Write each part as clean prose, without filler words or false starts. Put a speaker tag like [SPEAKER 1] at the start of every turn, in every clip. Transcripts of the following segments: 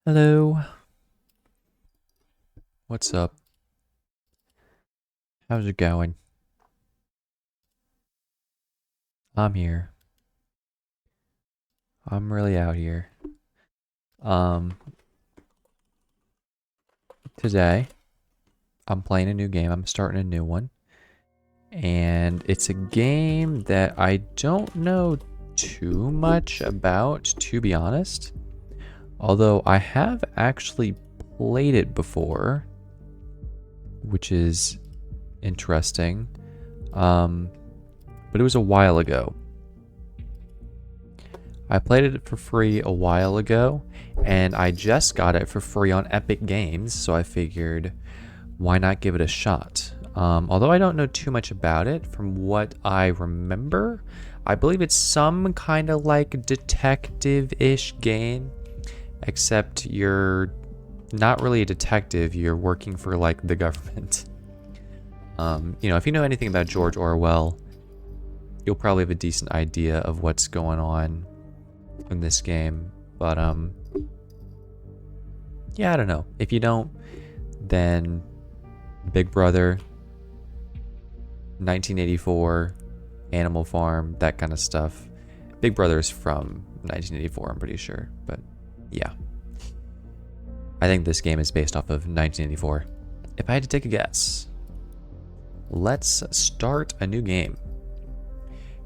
[SPEAKER 1] Hello. What's up? How's it going? I'm here. I'm really out here. Um, Today I'm playing a new game. I'm starting a new one. And it's a game that I don't know too much about, to be honest. Although I have actually played it before, which is interesting. But it was a while ago. I played it for free a while ago, and I just got it for free on Epic Games, so I figured, why not give it a shot? Although I don't know too much about it, from what I remember, I believe it's some kind of like detective-ish game, except you're not really a detective, you're working for like the government. If you know anything about George Orwell, you'll probably have a decent idea of what's going on in this game. But yeah, I don't know. If you don't, then Big Brother, 1984, Animal Farm, that kind of stuff. Big Brother is from 1984, I'm pretty sure. But yeah, I think this game is based off of 1984. If I had to take a guess, let's start a new game.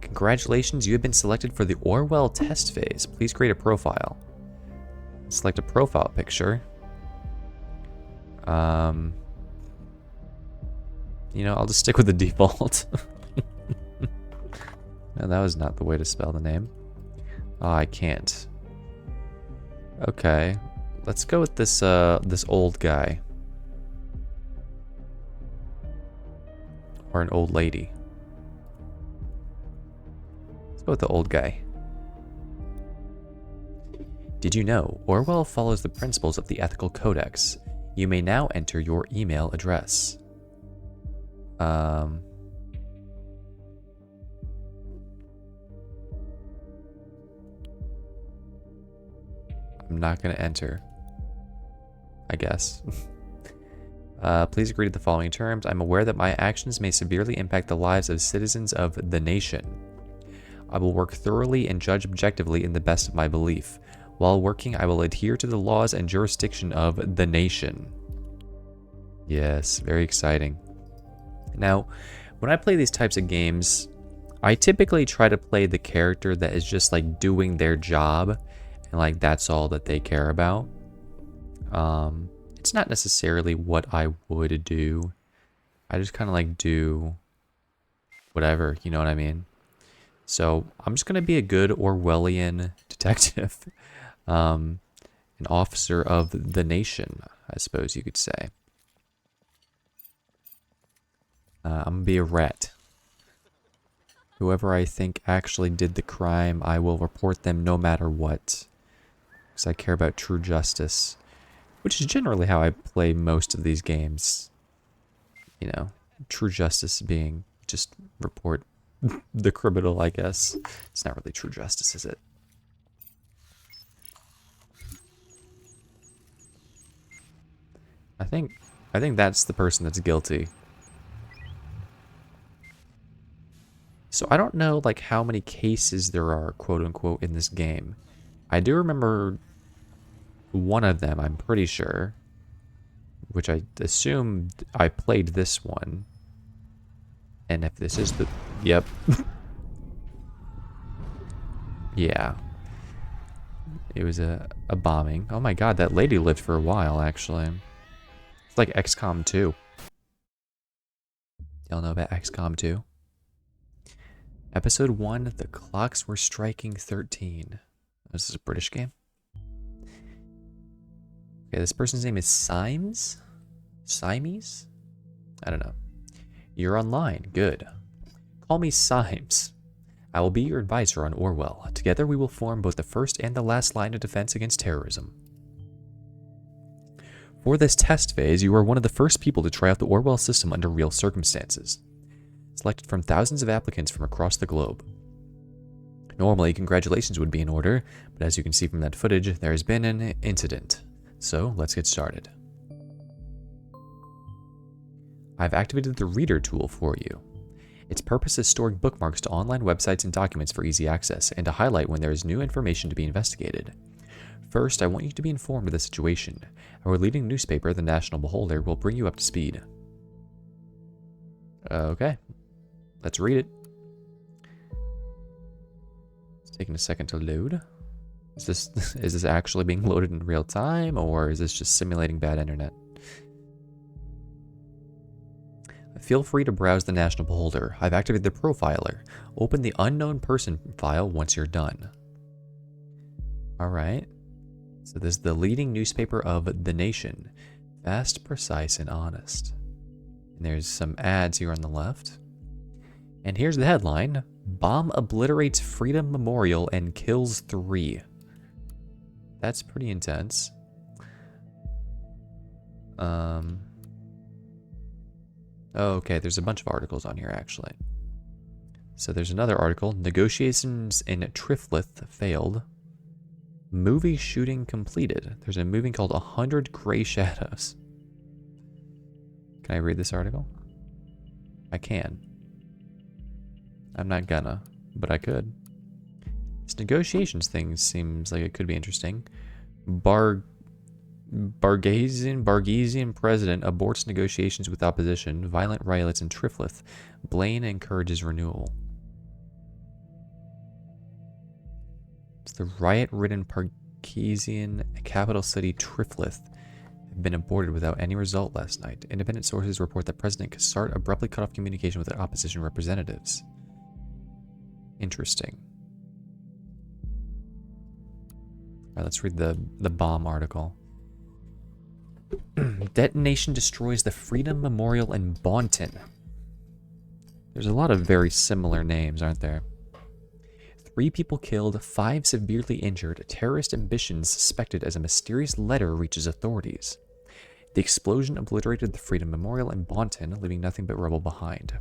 [SPEAKER 1] Congratulations, you have been selected for the Orwell test phase. Please create a profile. Select a profile picture. I'll just stick with the default. No, that was not the way to spell the name. Oh, I can't. Okay, let's go with this this old guy. Or an old lady. Let's go with the old guy. Did you know Orwell follows the principles of the Ethical Codex? You may now enter your email address. I'm not going to enter, I guess. Please agree to the following terms. I'm aware that my actions may severely impact the lives of citizens of the nation. I will work thoroughly and judge objectively in the best of my belief. While working, I will adhere to the laws and jurisdiction of the nation. Yes, very exciting. Now, when I play these types of games, I typically try to play the character that is just like doing their job, and like that's all that they care about. It's not necessarily what I would do. I just kind of like do whatever, you know what I mean? So I'm just gonna be a good Orwellian detective. An officer of the nation, I suppose you could say. I'm gonna be a rat. Whoever I think actually did the crime, I will report them no matter what. Because I care about true justice. Which is generally how I play most of these games. You know, true justice being just report the criminal, I guess. It's not really true justice, is it? I think that's the person that's guilty. So I don't know like how many cases there are, quote unquote, in this game. I do remember one of them, I'm pretty sure, which I assume I played this one. And if this is the... Yep. Yeah. It was a bombing. Oh my god, that lady lived for a while, actually. It's like XCOM 2. Y'all know about XCOM 2? Episode 1, The Clocks Were Striking 13. This is a British game. Okay, this person's name is Symes? Symes? I don't know. You're online. Good. Call me Symes. I will be your advisor on Orwell. Together we will form both the first and the last line of defense against terrorism. For this test phase, you are one of the first people to try out the Orwell system under real circumstances. Selected from thousands of applicants from across the globe. Normally, congratulations would be in order, but as you can see from that footage, there has been an incident. So let's get started. I've activated the Reader tool for you. Its purpose is storing bookmarks to online websites and documents for easy access, and to highlight when there is new information to be investigated. First, I want you to be informed of the situation. Our leading newspaper, the National Beholder, will bring you up to speed. Okay, let's read it. It's taking a second to load. Is this actually being loaded in real time, or is this just simulating bad internet? Feel free to browse the National Beholder. I've activated the profiler. Open the unknown person file once you're done. Alright. So this is the leading newspaper of the nation. Fast, precise, and honest. And there's some ads here on the left. And here's the headline. Bomb obliterates Freedom Memorial and kills 3. That's pretty intense. Oh, okay, there's a bunch of articles on here, actually. So there's another article. Negotiations in Triflith failed. Movie shooting completed. There's a movie called 100 Grey Shadows. Can I read this article? I can. I'm not gonna, but I could. This negotiations thing seems like it could be interesting. Bargasian president aborts negotiations with opposition. Violent riots in Triflith. Blaine encourages renewal. It's the riot-ridden Bargasian capital city Triflith have been aborted without any result last night. Independent sources report that President Cassart abruptly cut off communication with the opposition representatives. Interesting. Alright, let's read the bomb article. Detonation destroys the Freedom Memorial in Bonton. There's a lot of very similar names, aren't there? 3 people killed, 5 severely injured. Terrorist ambitions suspected as a mysterious letter reaches authorities. The explosion obliterated the Freedom Memorial in Bonton, leaving nothing but rubble behind.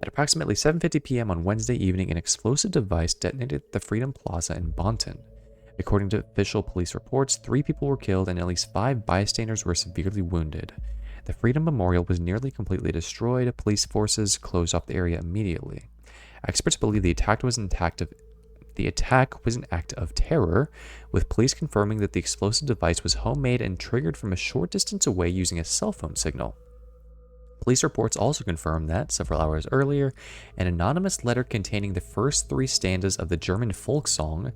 [SPEAKER 1] At approximately 7:50 p.m. on Wednesday evening, an explosive device detonated at the Freedom Plaza in Bonton. According to official police reports, 3 people were killed and at least 5 bystanders were severely wounded. The Freedom Memorial was nearly completely destroyed. Police forces closed off the area immediately. Experts believe the attack was an act of terror, with police confirming that the explosive device was homemade and triggered from a short distance away using a cell phone signal. Police reports also confirmed that, several hours earlier, an anonymous letter containing the first 3 stanzas of the German folk song,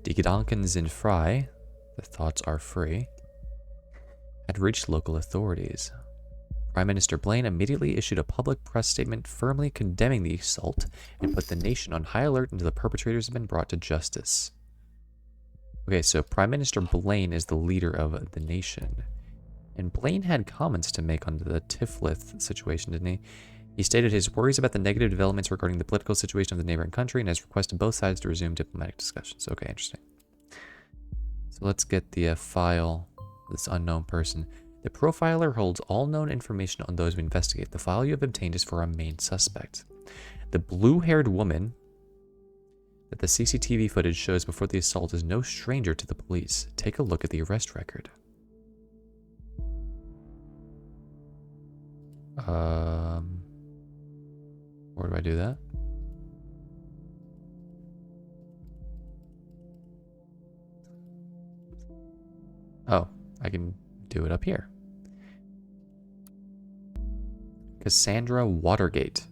[SPEAKER 1] Die Gedanken sind frei, the thoughts are free, had reached local authorities. Prime Minister Blaine immediately issued a public press statement firmly condemning the assault and put the nation on high alert until the perpetrators have been brought to justice. Okay, so Prime Minister Blaine is the leader of the nation. And Blaine had comments to make on the Triflith situation, didn't he? He stated his worries about the negative developments regarding the political situation of the neighboring country and has requested both sides to resume diplomatic discussions. Okay, interesting. So let's get the file, this unknown person. The profiler holds all known information on those we investigate. The file you have obtained is for our main suspect. The blue-haired woman that the CCTV footage shows before the assault is no stranger to the police. Take a look at the arrest record. Where do I do that? Oh, I can do it up here. Cassandra Watergate.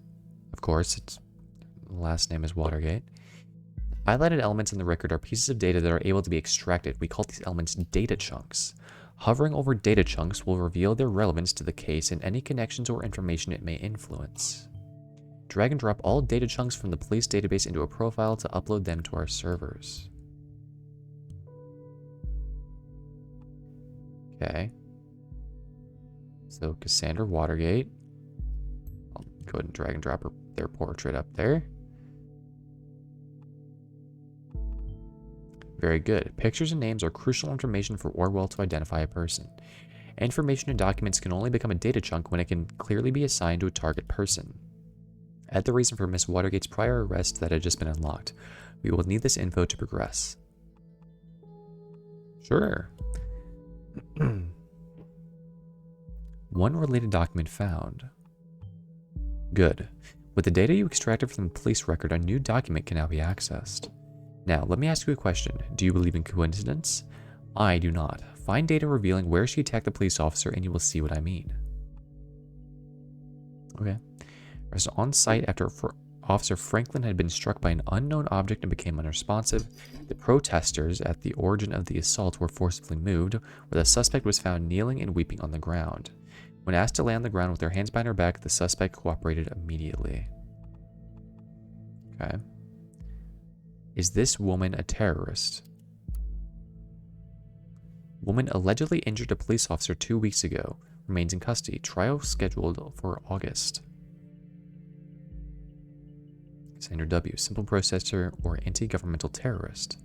[SPEAKER 1] Of course, its last name is Watergate. Highlighted elements in the record are pieces of data that are able to be extracted. We call these elements data chunks. Hovering over data chunks will reveal their relevance to the case and any connections or information it may influence. Drag and drop all data chunks from the police database into a profile to upload them to our servers. Okay. So Cassandra Watergate. I'll go ahead and drag and drop their portrait up there. Very good. Pictures and names are crucial information for Orwell to identify a person. Information in documents can only become a data chunk when it can clearly be assigned to a target person. Add the reason for Miss Watergate's prior arrest that had just been unlocked. We will need this info to progress. Sure. One related document found. Good. With the data you extracted from the police record, a new document can now be accessed. Now, let me ask you a question. Do you believe in coincidence? I do not. Find data revealing where she attacked the police officer and you will see what I mean. Okay. Was on site after Officer Franklin had been struck by an unknown object and became unresponsive. The protesters at the origin of the assault were forcibly moved, where the suspect was found kneeling and weeping on the ground. When asked to lay on the ground with her hands behind her back, the suspect cooperated immediately. Okay. Is this woman a terrorist? Woman allegedly injured a police officer 2 weeks ago. Remains in custody. Trial scheduled for August. Cassandra W. Simple processor or anti-governmental terrorist?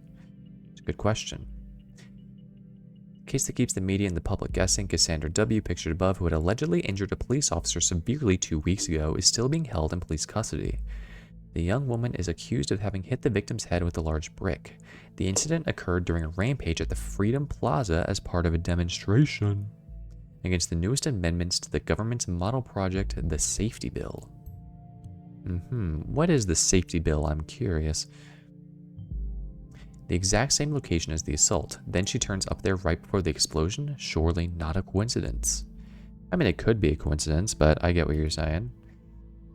[SPEAKER 1] It's a good question. Case that keeps the media and the public guessing, Cassandra W., pictured above, who had allegedly injured a police officer severely 2 weeks ago, is still being held in police custody. The young woman is accused of having hit the victim's head with a large brick. The incident occurred during a rampage at the Freedom Plaza as part of a demonstration against the newest amendments to the government's model project, the Safety Bill. What is the Safety Bill? I'm curious. The exact same location as the assault. Then she turns up there right before the explosion? Surely not a coincidence. I mean, it could be a coincidence, but I get what you're saying.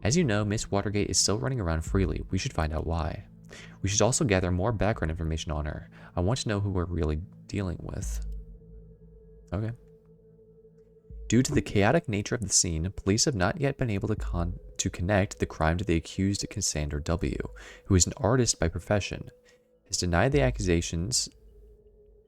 [SPEAKER 1] As you know, Miss Watergate is still running around freely. We should find out why. We should also gather more background information on her. I want to know who we're really dealing with. Okay. Due to the chaotic nature of the scene, police have not yet been able to connect the crime to the accused Cassandra W., who is an artist by profession. Has denied the accusations.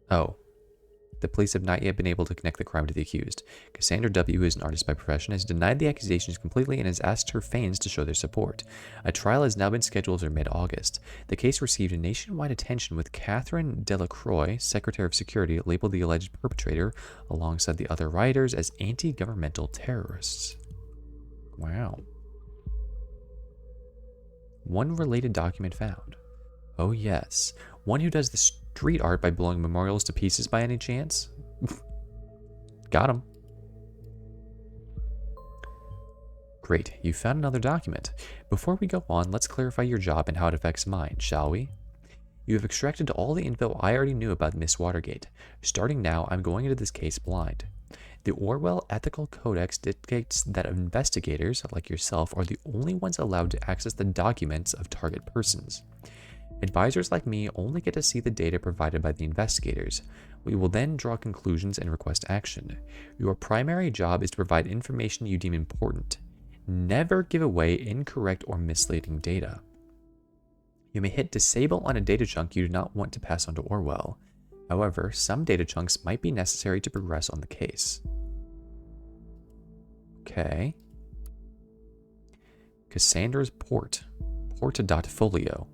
[SPEAKER 1] The police have not yet been able to connect the crime to the accused. Cassandra W., who is an artist by profession, has denied the accusations completely and has asked her fans to show their support. A trial has now been scheduled for mid-August. The case received nationwide attention with Catherine Delacroix, Secretary of Security, labeled the alleged perpetrator, alongside the other rioters, as anti-governmental terrorists. Wow. One related document found. Oh yes. One who does the street art by blowing memorials to pieces by any chance? Got him. Great, you found another document. Before we go on, let's clarify your job and how it affects mine, shall we? You have extracted all the info I already knew about Miss Watergate. Starting now, I'm going into this case blind. The Orwell Ethical Codex dictates that investigators, like yourself, are the only ones allowed to access the documents of target persons. Advisors like me only get to see the data provided by the investigators. We will then draw conclusions and request action. Your primary job is to provide information you deem important. Never give away incorrect or misleading data. You may hit disable on a data chunk you do not want to pass on to Orwell. However, some data chunks might be necessary to progress on the case. Okay. Cassandra's port. Porta.folio.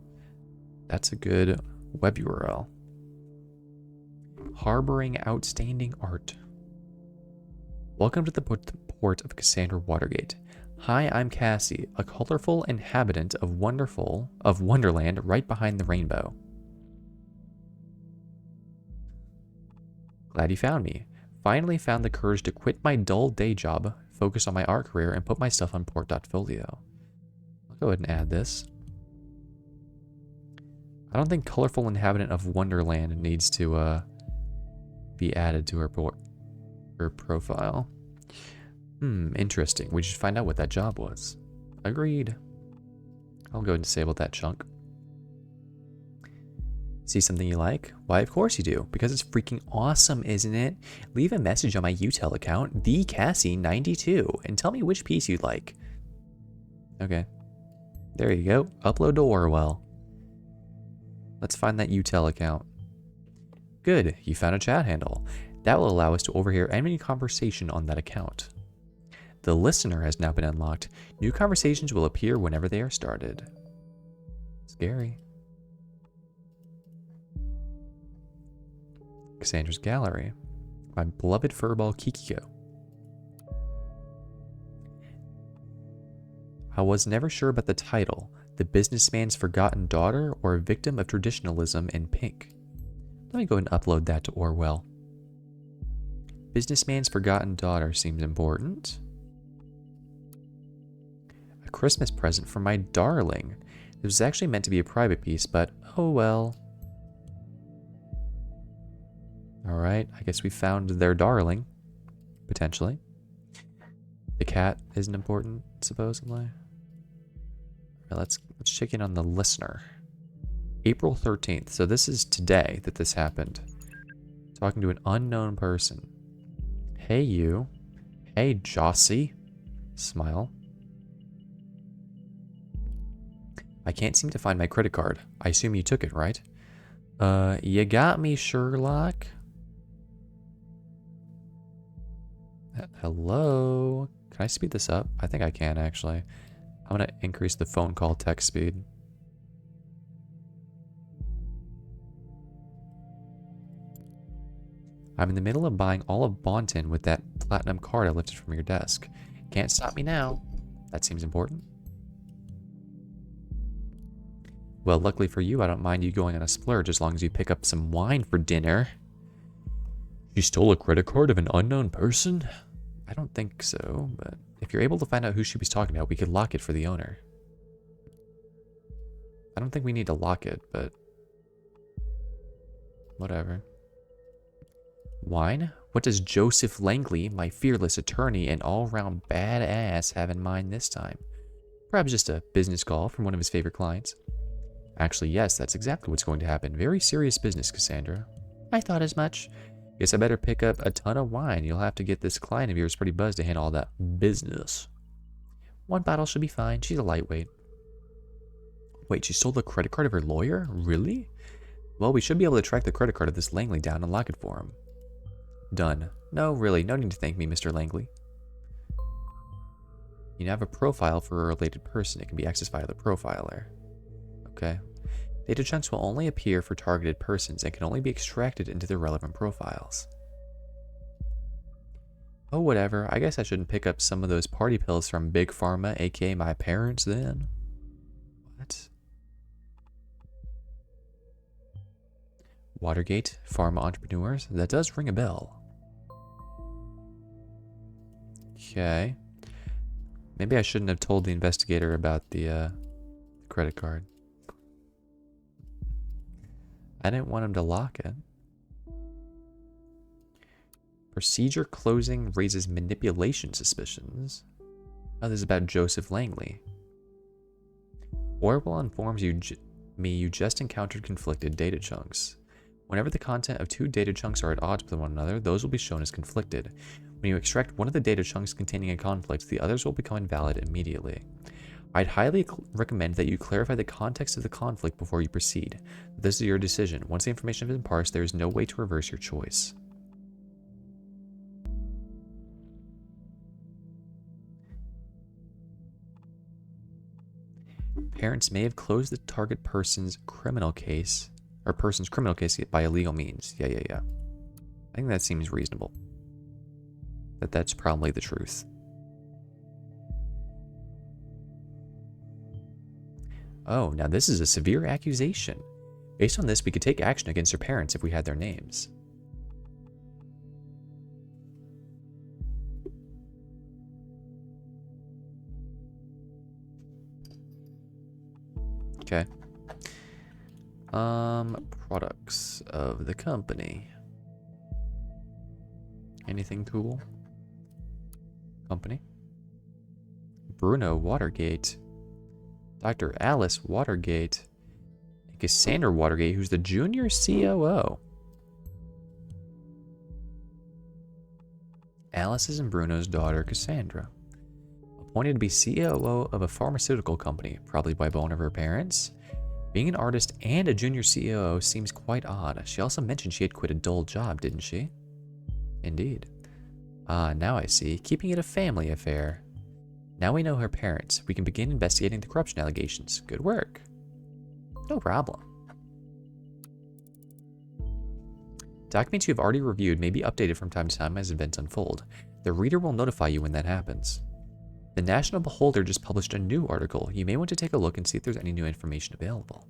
[SPEAKER 1] That's a good web URL. Harboring outstanding art. Welcome to the port of Cassandra Watergate. Hi, I'm Cassie, a colorful inhabitant of Wonderland right behind the rainbow. Glad you found me. Finally found the courage to quit my dull day job, focus on my art career, and put my stuff on port.folio. I'll go ahead and add this. I don't think colorful inhabitant of Wonderland needs to be added to her profile. Interesting. We should find out what that job was. Agreed. I'll go and disable that chunk. See something you like? Why, of course you do, because it's freaking awesome, isn't it? Leave a message on my UTEL account, thecassie92, and tell me which piece you'd like. Okay. There you go. Upload to Orwell. Let's find that UTEL account. Good, you found a chat handle. That will allow us to overhear any conversation on that account. The listener has now been unlocked. New conversations will appear whenever they are started. Scary. Cassandra's Gallery. My beloved furball Kikiko. I was never sure about the title. The Businessman's Forgotten Daughter, or a Victim of Traditionalism in Pink. Let me go and upload that to Orwell. Businessman's forgotten daughter seems important. A Christmas present for my darling. This was actually meant to be a private piece, but oh well. Alright, I guess we found their darling. Potentially. The cat isn't important, supposedly. Right, let's check in on the listener. April 13th. So this is today that this happened. Talking to an unknown person. Hey you. Hey Jossie. Smile. I can't seem to find my credit card. I assume you took it, right? You got me, Sherlock. Hello? Can I speed this up? I think I can, actually. I'm gonna increase the phone call text speed. I'm in the middle of buying all of Bonton with that platinum card I lifted from your desk. Can't stop me now. That seems important. Well, luckily for you, I don't mind you going on a splurge as long as you pick up some wine for dinner. You stole a credit card of an unknown person? I don't think so, but if you're able to find out who she was talking about, we could lock it for the owner. I don't think we need to lock it, but whatever. Wine? What does Joseph Langley, my fearless attorney and all-round badass, have in mind this time? Perhaps just a business call from one of his favorite clients. Actually, yes, that's exactly what's going to happen. Very serious business, Cassandra. I thought as much. Guess I better pick up a ton of wine. You'll have to get this client of yours pretty buzzed to handle all that business. One bottle should be fine. She's a lightweight. Wait, she stole the credit card of her lawyer? Really? Well, we should be able to track the credit card of this Langley down and lock it for him. Done. No, really, no need to thank me, Mr. Langley. You now have a profile for a related person. It can be accessed via the profiler. Okay. Data chunks will only appear for targeted persons and can only be extracted into their relevant profiles. Oh, whatever. I guess I shouldn't pick up some of those party pills from Big Pharma, aka my parents, then. What? Watergate, pharma entrepreneurs? That does ring a bell. Okay. Maybe I shouldn't have told the investigator about the credit card. I didn't want him to lock it. Procedure closing raises manipulation suspicions. Oh, this is about Joseph Langley. Orwell informs you just encountered conflicted data chunks. Whenever the content of two data chunks are at odds with one another, those will be shown as conflicted. When you extract one of the data chunks containing a conflict, the others will become invalid immediately. I'd highly recommend that you clarify the context of the conflict before you proceed. This is your decision. Once the information has been parsed, there is no way to reverse your choice. Parents may have closed the target person's criminal case, or person's criminal case by illegal means. Yeah. I think that seems reasonable. That's probably the truth. Oh, now this is a severe accusation. Based on this, we could take action against her parents if we had their names. Okay. Products of the company. Anything cool? Company. Bruno Watergate. Dr. Alice Watergate. And Cassandra Watergate, who's the junior COO. Alice's and Bruno's daughter, Cassandra. Appointed to be COO of a pharmaceutical company, probably by one of her parents. Being an artist and a junior COO seems quite odd. She also mentioned she had quit a dull job, didn't she? Indeed. Ah, now I see. Keeping it a family affair. Now we know her parents. We can begin investigating the corruption allegations. Good work. No problem. Documents you have already reviewed may be updated from time to time as events unfold. The reader will notify you when that happens. The National Beholder just published a new article. You may want to take a look and see if there's any new information available.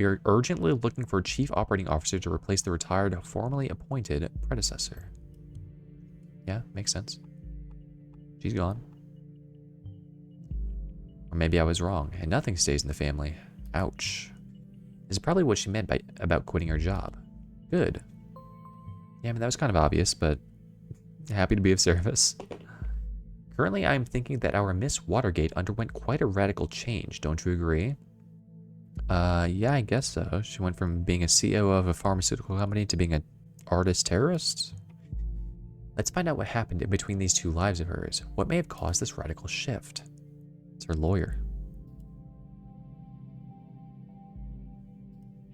[SPEAKER 1] We are urgently looking for a chief operating officer to replace the retired, formerly appointed predecessor. Yeah, makes sense. She's gone. Or maybe I was wrong, and nothing stays in the family. Ouch. This is probably what she meant about quitting her job. Good. Yeah, I mean, that was kind of obvious, but happy to be of service. Currently, I am thinking that our Miss Watergate underwent quite a radical change, don't you agree? Yeah, I guess so. She went from being a CEO of a pharmaceutical company to being an artist terrorist? Let's find out what happened in between these two lives of hers. What may have caused this radical shift? It's her lawyer.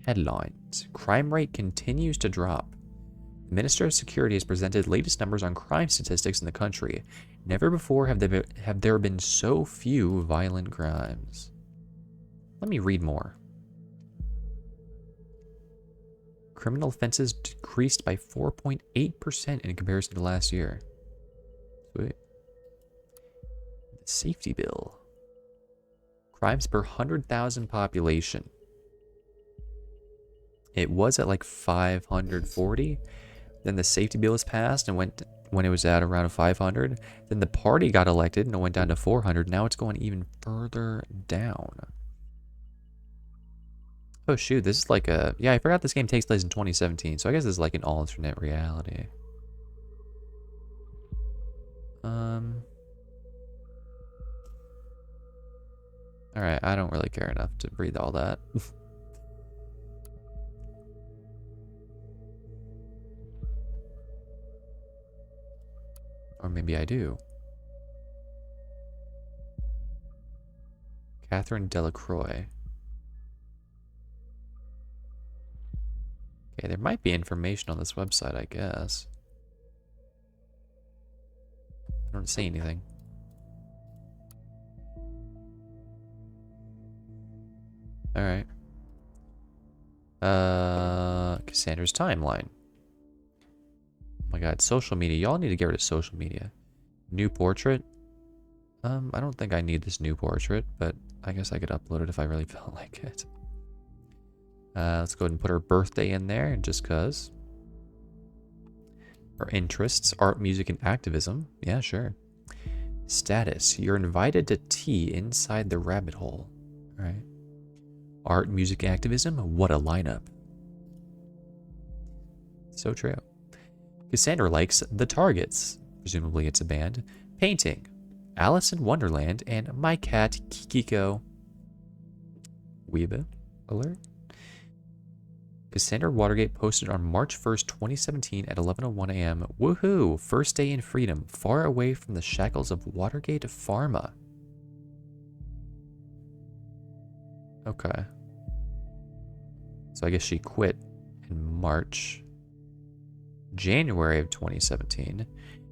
[SPEAKER 1] Headlines. Crime rate continues to drop. The Minister of Security has presented latest numbers on crime statistics in the country. Never before have there been so few violent crimes. Let me read more. Criminal offenses decreased by 4.8% in comparison to last year. Sweet. The safety bill. Crimes per 100,000 population. It was at like 540. Then the safety bill was passed and went when it was at around 500. Then the party got elected and it went down to 400. Now it's going even further down. Oh shoot, this is like a... Yeah, I forgot this game takes place in 2017, so I guess this is like an alternate reality. Alright, I don't really care enough to read all that. Or maybe I do. Catherine Delacroix. Okay, there might be information on this website, I guess. I don't see anything. Alright. Cassandra's timeline. Oh my god, social media. Y'all need to get rid of social media. New portrait. I don't think I need this new portrait, but I guess I could upload it if I really felt like it. Let's go ahead and put her birthday in there, just cause. Her interests, art, music, and activism. Yeah, sure. Status, you're invited to tea inside the rabbit hole. Alright. Art, music, activism, what a lineup. So true. Cassandra likes The Targets. Presumably it's a band. Painting. Alice in Wonderland, and my cat, Kikiko. Weeba alert. Cassandra Watergate posted on March 1st, 2017 at 11:01 a.m. Woohoo! First day in freedom, far away from the shackles of Watergate Pharma. Okay. So I guess she quit in March. January of 2017.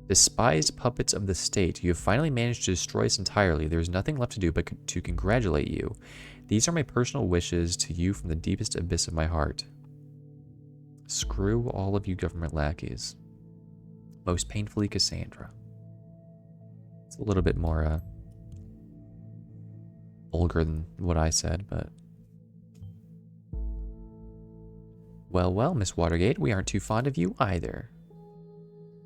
[SPEAKER 1] Despised puppets of the state, you have finally managed to destroy us entirely. There is nothing left to do but to congratulate you. These are my personal wishes to you from the deepest abyss of my heart. Screw all of you government lackeys. Most painfully, Cassandra. It's a little bit more vulgar than what I said, but... Well, well, Miss Watergate, we aren't too fond of you either.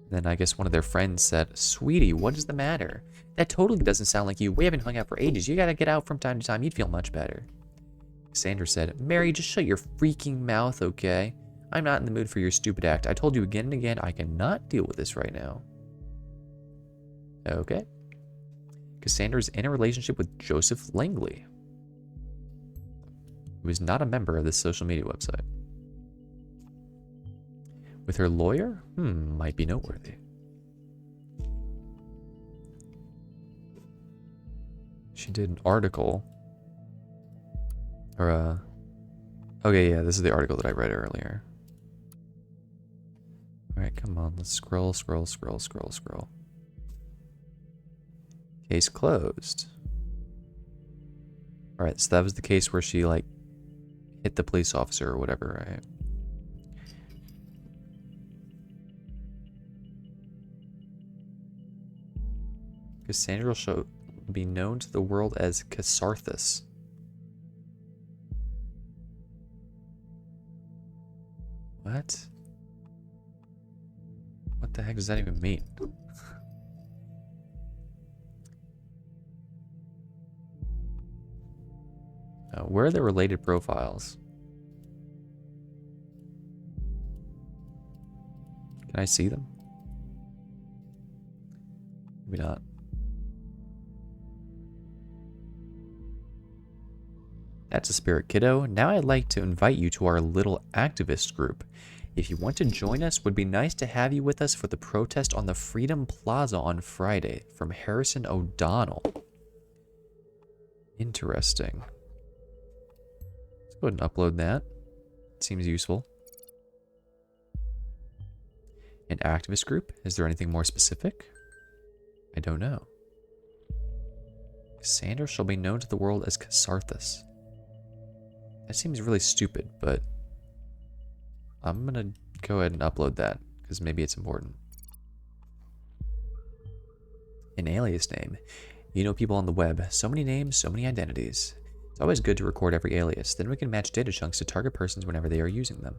[SPEAKER 1] Then I guess one of their friends said, Sweetie, what is the matter? That totally doesn't sound like you. We haven't hung out for ages. You gotta get out from time to time. You'd feel much better. Cassandra said, Mary, just shut your freaking mouth, okay? I'm not in the mood for your stupid act. I told you again and again, I cannot deal with this right now. Okay. Cassandra's in a relationship with Joseph Langley, who is not a member of this social media website. With her lawyer? Might be noteworthy. She did an article. Or, okay, yeah, this is the article that I read earlier. Alright, come on, let's scroll. Case closed. Alright, so that was the case where she, like, hit the police officer or whatever, right? Cassandra shall be known to the world as Cassarthus. What? What the heck does that even mean? Where are the related profiles? Can I see them? Maybe not. That's a spirit, kiddo. Now I'd like to invite you to our little activist group. If you want to join us, would be nice to have you with us for the protest on the Freedom Plaza on Friday. From Harrison O'Donnell. Interesting. Let's go ahead and upload that. Seems useful. An activist group? Is there anything more specific? I don't know. Cassandra shall be known to the world as Casarthus. That seems really stupid, but I'm gonna go ahead and upload that, because maybe it's important. An alias name. You know people on the web. So many names, so many identities. It's always good to record every alias, then we can match data chunks to target persons whenever they are using them.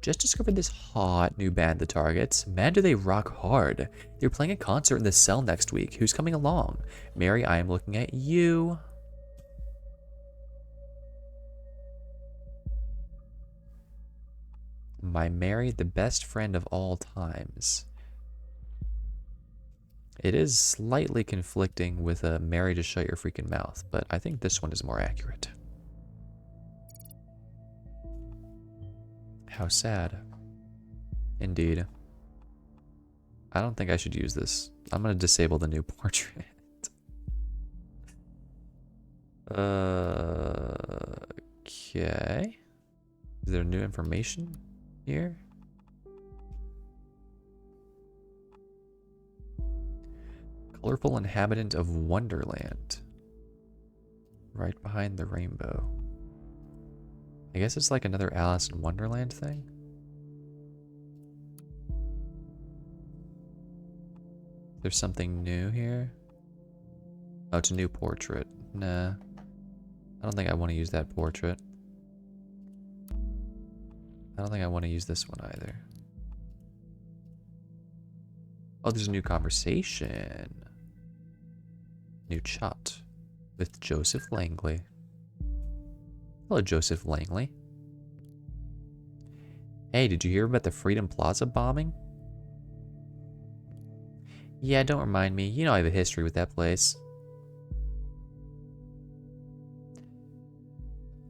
[SPEAKER 1] Just discovered this hot new band, The Targets. Man, do they rock hard. They're playing a concert in the Cell next week. Who's coming along? Mary, I am looking at you. My Mary, the best friend of all times. It is slightly conflicting with a Mary, just shut your freaking mouth, but I think this one is more accurate. How sad. Indeed. I don't think I should use this. I'm going to disable the new portrait. Okay. Is there new information here? Colorful inhabitant of Wonderland. Right behind the rainbow. I guess it's like another Alice in Wonderland thing. There's something new here. Oh, it's a new portrait. Nah. I don't think I want to use that portrait. I don't think I want to use this one either. Oh, there's a new conversation. New chat with Joseph Langley. Hello, Joseph Langley. Hey, did you hear about the Freedom Plaza bombing? Yeah, don't remind me. You know I have a history with that place.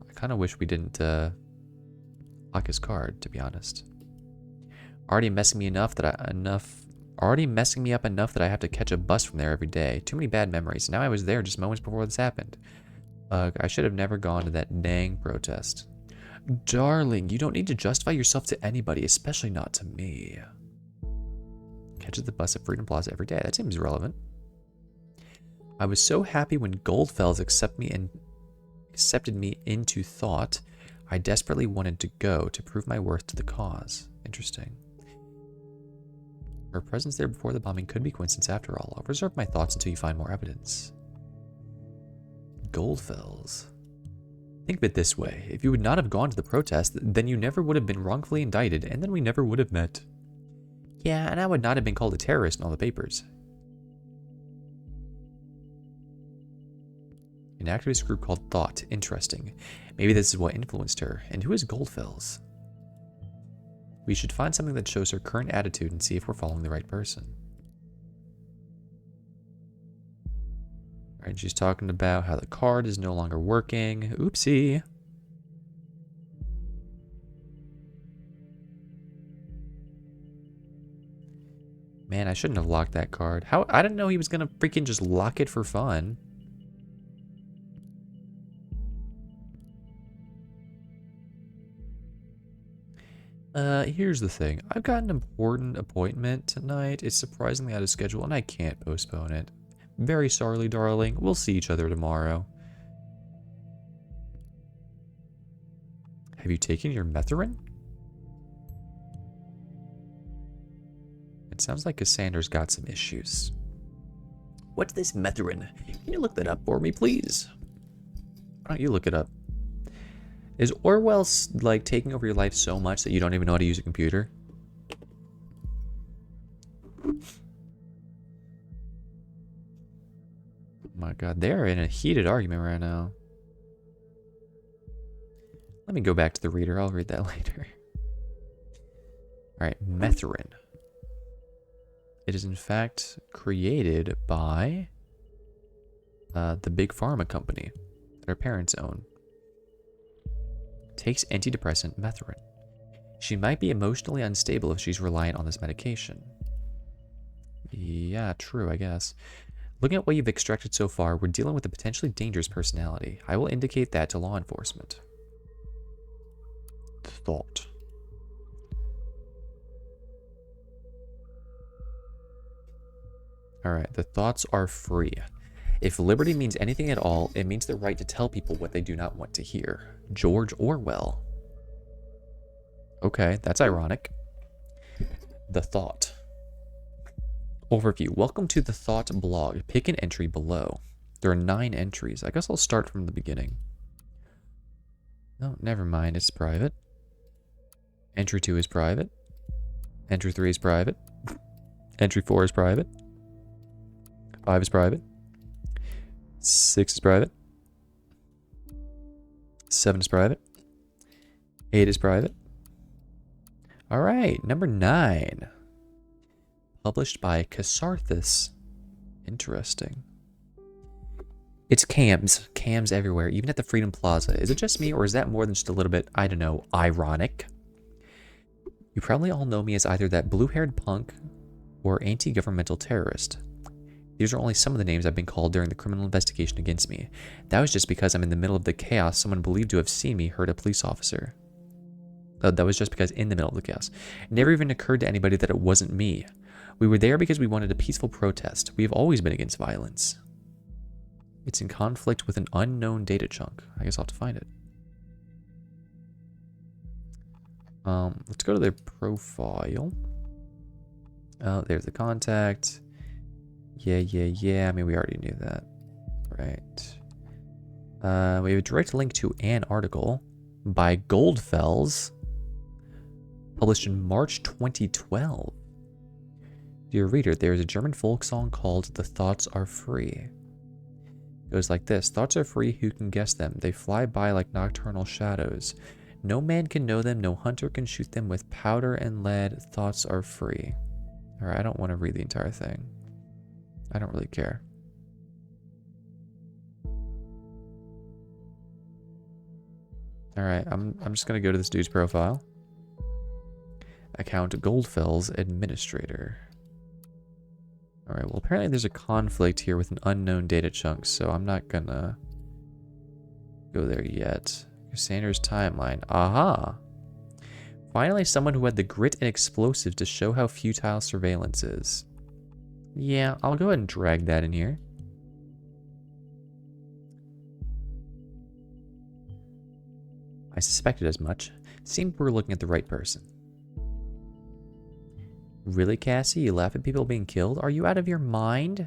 [SPEAKER 1] I kind of wish we didn't lock his card, to be honest. Already messing me up enough that I have to catch a bus from there every day. Too many bad memories. Now I was there just moments before this happened. I should have never gone to that dang protest. Darling, you don't need to justify yourself to anybody, especially not to me. Catches the bus at Freedom Plaza every day. That seems relevant. I was so happy when Goldfels accepted me into thought. I desperately wanted to go to prove my worth to the cause. Interesting. Her presence there before the bombing could be coincidence after all. I'll reserve my thoughts until you find more evidence. Goldfels. Think of it this way. If you would not have gone to the protest, then you never would have been wrongfully indicted, and then we never would have met. Yeah, and I would not have been called a terrorist in all the papers. An activist group called Thought. Interesting. Maybe this is what influenced her. And who is Goldfels? We should find something that shows her current attitude and see if we're following the right person. Alright, she's talking about how the card is no longer working. Oopsie. Man, I shouldn't have locked that card. How? I didn't know he was gonna freaking just lock it for fun. Here's the thing. I've got an important appointment tonight. It's surprisingly out of schedule, and I can't postpone it. Very sorry, darling. We'll see each other tomorrow. Have you taken your Metherin? It sounds like Cassandra's got some issues. What's this Metherin? Can you look that up for me, please? Why don't you look it up? Is Orwell like taking over your life so much that you don't even know how to use a computer? Oh my god, they're in a heated argument right now. Let me go back to the reader. I'll read that later. Alright, Metherin. It is in fact created by the big pharma company that our parents own. Takes antidepressant Metherin. She might be emotionally unstable if she's reliant on this medication. Yeah, true, I guess. Looking at what you've extracted so far, we're dealing with a potentially dangerous personality. I will indicate that to law enforcement. Thought. Alright, the thoughts are free. If liberty means anything at all, it means the right to tell people what they do not want to hear. George Orwell. Okay, that's ironic. The Thought. Overview. Welcome to the Thought blog. Pick an entry below. There are 9 entries. I guess I'll start from the beginning. No, never mind. It's private. Entry 2 is private. Entry 3 is private. Entry 4 is private. 5 is private. 6 is private. 7 is private. 8 is private. Alright, number 9. Published by Casarthus. Interesting. It's cams. Cams everywhere, even at the Freedom Plaza. Is it just me, or is that more than just a little bit, I don't know, ironic? You probably all know me as either that blue-haired punk or anti-governmental terrorist. These are only some of the names I've been called during the criminal investigation against me. That was just because I'm in the middle of the chaos. Someone believed to have seen me hurt a police officer. That was just because in the middle of the chaos. It never even occurred to anybody that it wasn't me. We were there because we wanted a peaceful protest. We have always been against violence. It's in conflict with an unknown data chunk. I guess I'll have to find it. Let's go to their profile. Oh, there's the contact. Yeah. I mean, we already knew that. Right. We have a direct link to an article by Goldfells, published in March 2012. Dear reader, there is a German folk song called The Thoughts Are Free. It goes like this. Thoughts are free, who can guess them? They fly by like nocturnal shadows. No man can know them, no hunter can shoot them with powder and lead. Thoughts are free. Alright, I don't want to read the entire thing. I don't really care. Alright, I'm just gonna go to this dude's profile. Account Goldfells Administrator. Alright, well apparently there's a conflict here with an unknown data chunk, so I'm not gonna go there yet. Sanders timeline. Aha! Finally someone who had the grit and explosives to show how futile surveillance is. Yeah, I'll go ahead and drag that in here. I suspected as much. Seemed we were looking at the right person. Really, Cassie? You laugh at people being killed? Are you out of your mind?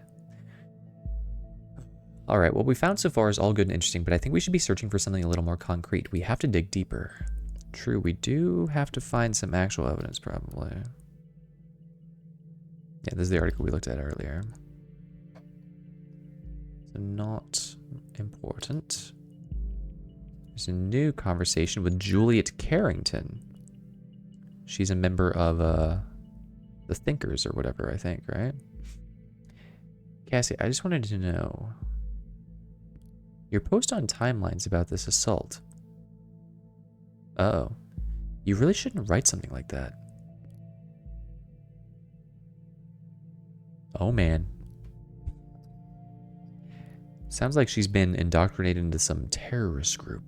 [SPEAKER 1] Alright, what we found so far is all good and interesting, but I think we should be searching for something a little more concrete. We have to dig deeper. True, we do have to find some actual evidence, probably. Yeah, this is the article we looked at earlier. So not important. There's a new conversation with Juliet Carrington. She's a member of the Thinkers or whatever, I think, right? Cassie, I just wanted to know. Your post on timelines about this assault. Uh-oh. You really shouldn't write something like that. Oh, man. Sounds like she's been indoctrinated into some terrorist group.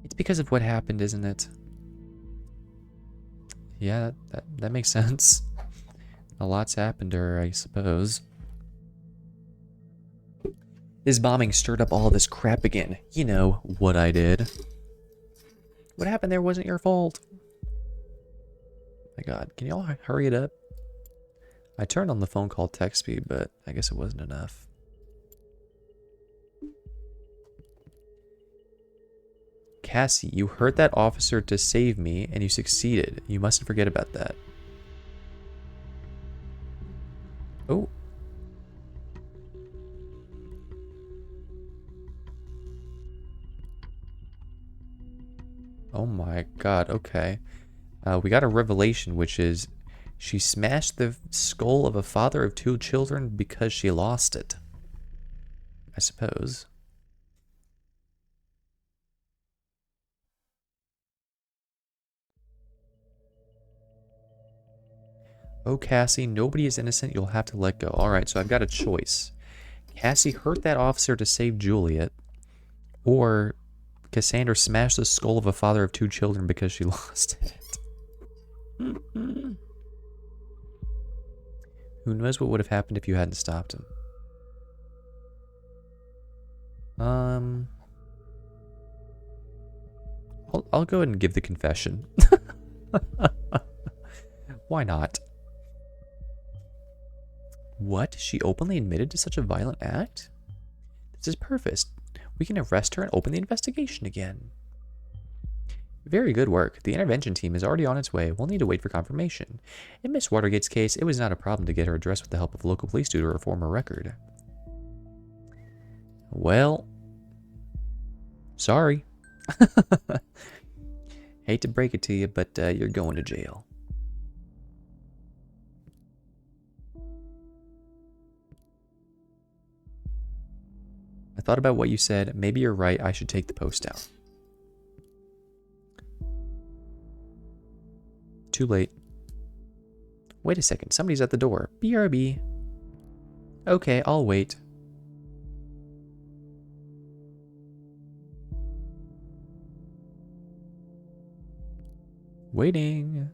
[SPEAKER 1] It's because of what happened, isn't it? Yeah, that makes sense. A lot's happened to her, I suppose. This bombing stirred up all this crap again. You know, what I did. What happened there wasn't your fault. My god, can y'all hurry it up? I turned on the phone call text speed, but I guess it wasn't enough. Cassie, you hurt that officer to save me, and you succeeded. You mustn't forget about that. Oh. Oh my god, okay. We got a revelation, which is she smashed the skull of a father of 2 children because she lost it. I suppose. Oh, Cassie, nobody is innocent. You'll have to let go. Alright, so I've got a choice. Cassie hurt that officer to save Juliet, or Cassandra smashed the skull of a father of 2 children because she lost it. Who knows what would have happened if you hadn't stopped him? I'll go ahead and give the confession. Why not? What? She openly admitted to such a violent act? This is perfect. We can arrest her and open the investigation again. Very good work. The intervention team is already on its way. We'll need to wait for confirmation. In Miss Watergate's case, it was not a problem to get her addressed with the help of local police due to her former record. Well, sorry. Hate to break it to you, but you're going to jail. I thought about what you said. Maybe you're right. I should take the post down. Too late. Wait a second. Somebody's at the door. BRB. Okay, I'll wait. Waiting.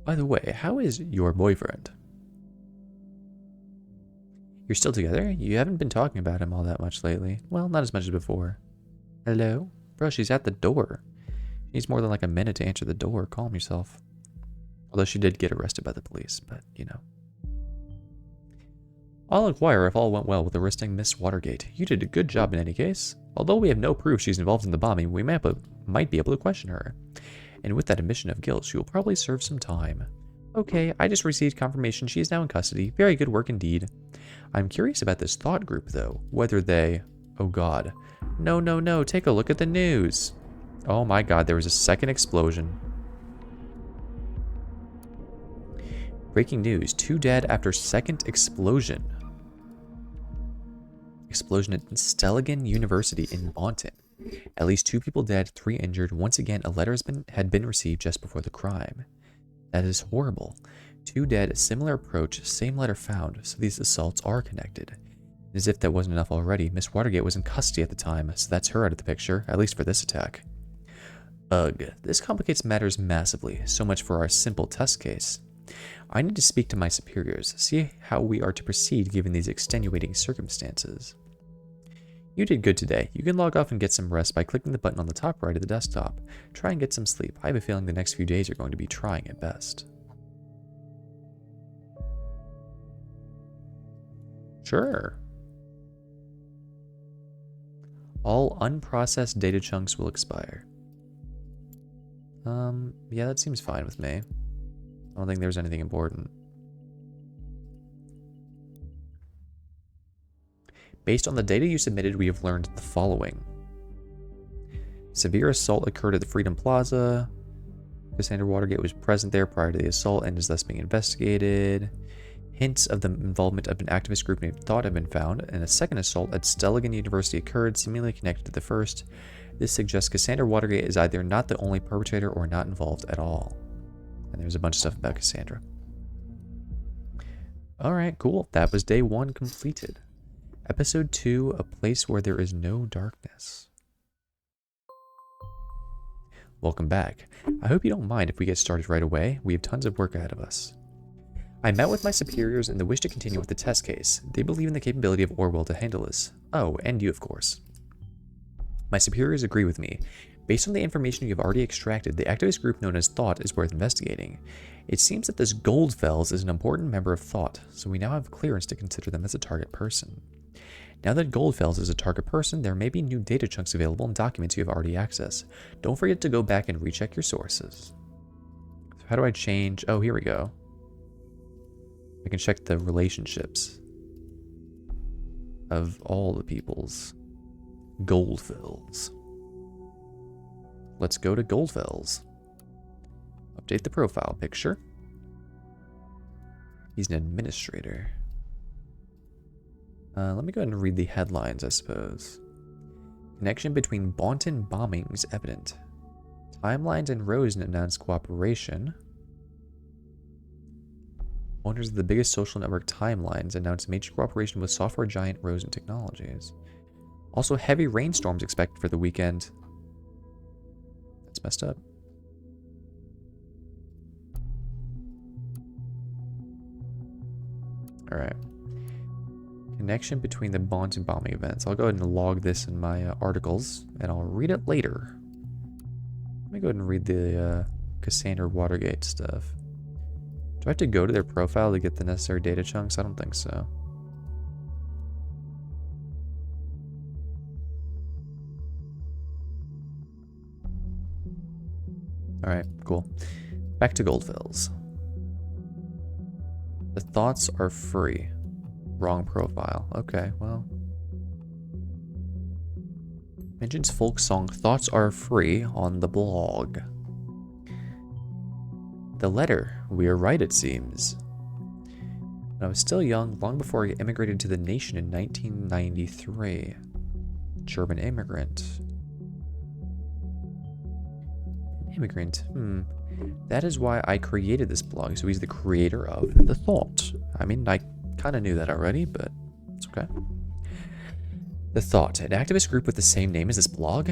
[SPEAKER 1] By the way, how is your boyfriend? You're still together? You haven't been talking about him all that much lately. Well, not as much as before. Hello? Bro, she's at the door. She needs more than like a minute to answer the door. Calm yourself. Although she did get arrested by the police, but, you know. I'll inquire if all went well with arresting Miss Watergate. You did a good job in any case. Although we have no proof she's involved in the bombing, we might be able to question her. And with that admission of guilt, she will probably serve some time. Okay, I just received confirmation she is now in custody. Very good work indeed. I'm curious about this thought group, though. Whether they... Oh god. No, no, no, take a look at the news. Oh my god, there was a second explosion. Breaking news. 2 dead after second explosion. Explosion at Stelligan University in Bonton. At least 2 people dead, 3 injured. Once again, a letter had been received just before the crime. That is horrible. 2 dead, similar approach, same letter found, so these assaults are connected. As if that wasn't enough already, Miss Watergate was in custody at the time, so that's her out of the picture, at least for this attack. Ugh, this complicates matters massively, so much for our simple test case. I need to speak to my superiors, see how we are to proceed given these extenuating circumstances. You did good today. You can log off and get some rest by clicking the button on the top right of the desktop. Try and get some sleep. I have a feeling the next few days are going to be trying at best. Sure. All unprocessed data chunks will expire. Yeah, that seems fine with me. I don't think there's anything important. Based on the data you submitted, we have learned the following. Severe assault occurred at the Freedom Plaza. Cassandra Watergate was present there prior to the assault and is thus being investigated. Hints of the involvement of an activist group named Thought have been found, and a second assault at Stelligan University occurred, seemingly connected to the first. This suggests Cassandra Watergate is either not the only perpetrator or not involved at all. And there's a bunch of stuff about Cassandra. Alright, cool. That was day 1 completed. Episode 2, A Place Where There Is No Darkness. Welcome back. I hope you don't mind if we get started right away. We have tons of work ahead of us. I met with my superiors and the wish to continue with the test case. They believe in the capability of Orwell to handle this. Oh, and you, of course. My superiors agree with me. Based on the information you have already extracted, the activist group known as Thought is worth investigating. It seems that this Goldfels is an important member of Thought, so we now have clearance to consider them as a target person. Now that Goldfels is a target person, there may be new data chunks available in documents you have already accessed. Don't forget to go back and recheck your sources. So how do I change? Oh, here we go. I can check the relationships of all the peoples. Goldfels. Let's go to Goldfels. Update the profile picture. He's an administrator. Let me go ahead and read the headlines, I suppose. Connection between Bonton bombings evident. Timelines and Rosen announce cooperation. Owners of the biggest social network Timelines announce major cooperation with software giant Rosen Technologies. Also, heavy rainstorms expected for the weekend. That's messed up. Alright. Connection between the bonds and bombing events. I'll go ahead and log this in my articles, and I'll read it later. Let me go ahead and read the Cassandra Watergate stuff. Do I have to go to their profile to get the necessary data chunks? I don't think so. Alright, cool. Back to Goldfels. The thoughts are free. Wrong profile. Okay, well. Mentions folk song Thoughts Are Free on the blog. The letter. We are right, it seems. When I was still young, long before I immigrated to the nation in 1993. German immigrant. Immigrant. That is why I created this blog. So he's the creator of the thought. I mean, I kind of knew that already, but it's okay. The Thought, an activist group with the same name as this blog.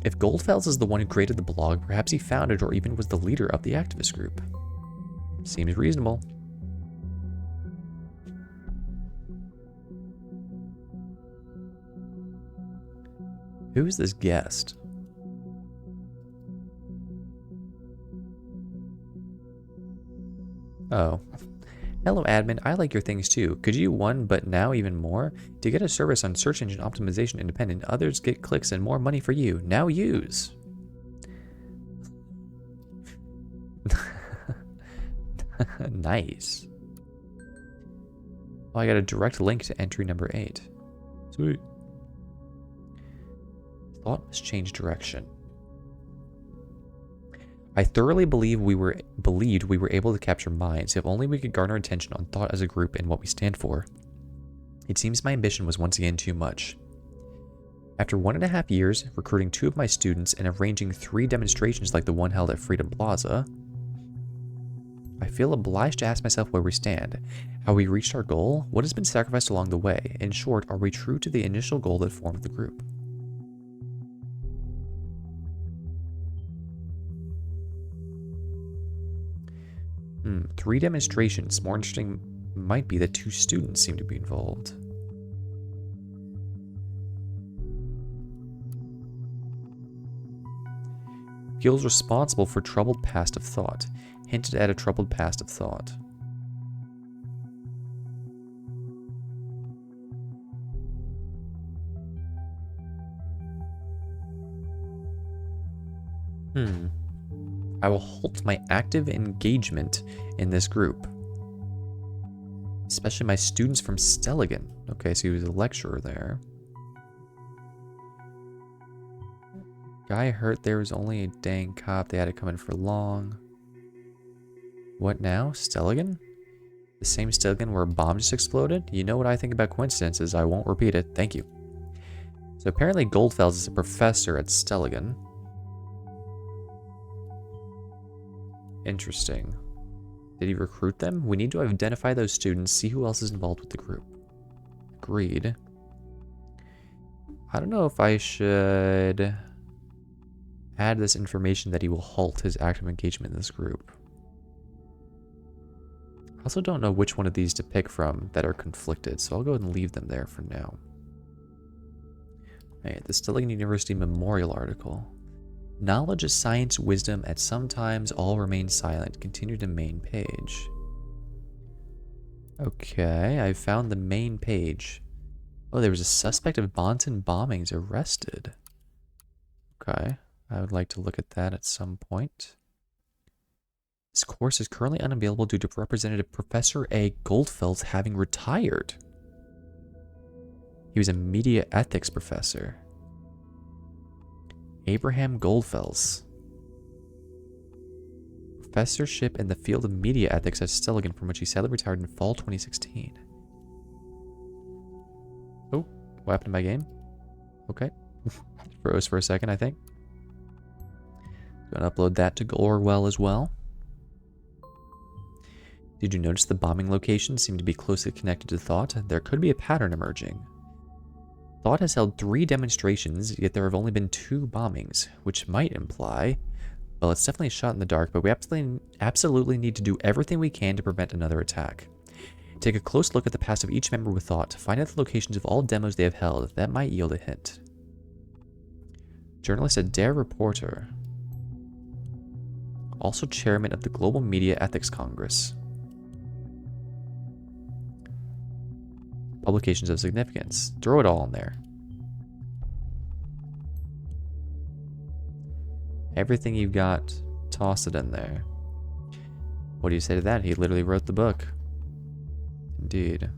[SPEAKER 1] If Goldfels is the one who created the blog, perhaps he founded or even was the leader of the activist group. Seems reasonable. Who is this guest? Oh. Hello, admin. I like your things too. Could you, one, but now even more? To get a service on search engine optimization independent, others get clicks and more money for you. Now use. Nice. Oh, I got a direct link to entry number 8. Sweet. Thought must change direction. I thoroughly believed we were able to capture minds, if only we could garner attention on Thought as a group and what we stand for. It seems my ambition was once again too much. After 1.5 years, recruiting 2 of my students and arranging 3 demonstrations like the one held at Freedom Plaza, I feel obliged to ask myself where we stand. Have we reached our goal? What has been sacrificed along the way? In short, are we true to the initial goal that formed the group? 3 demonstrations. More interesting might be that 2 students seem to be involved. Feels responsible for troubled past of thought. Hinted at a troubled past of thought. I will halt my active engagement in this group. Especially my students from Stelligan. Okay, so he was a lecturer there. Guy hurt, there was only a dang cop. They had to come in for long. What now? Stelligan? The same Stelligan where a bomb just exploded? You know what I think about coincidences. I won't repeat it. Thank you. So apparently Goldfels is a professor at Stelligan. Interesting. Did he recruit them? We need to identify those students, see who else is involved with the group. Agreed. I don't know if I should add this information that he will halt his active engagement in this group. I also don't know which one of these to pick from that are conflicted, so I'll go ahead and leave them there for now. Alright, the Stelligan University Memorial article. Knowledge is science, wisdom, at sometimes all remain silent. Continue to main page. Okay, I found the main page. Oh, there was a suspect of Bonton bombings arrested. Okay, I would like to look at that at some point. This course is currently unavailable due to Representative Professor A. Goldfels having retired. He was a media ethics professor. Abraham Goldfels. Professorship in the field of media ethics at Stillingen, from which he sadly retired in fall 2016. Oh, what happened to my game? Okay. Froze for a second, I think. Gonna upload that to Orwell as well. Did you notice the bombing locations seem to be closely connected to thought? There could be a pattern emerging. Thought has held 3 demonstrations, yet there have only been 2 bombings, which might imply, well, it's definitely a shot in the dark, but we absolutely need to do everything we can to prevent another attack. Take a close look at the past of each member with thought. Find out the locations of all demos they have held. That might yield a hint. Journalist Adair Reporter. Also chairman of the Global Media Ethics Congress. Publications of significance. Throw it all in there. Everything you've got, toss it in there. What do you say to that? He literally wrote the book. Indeed.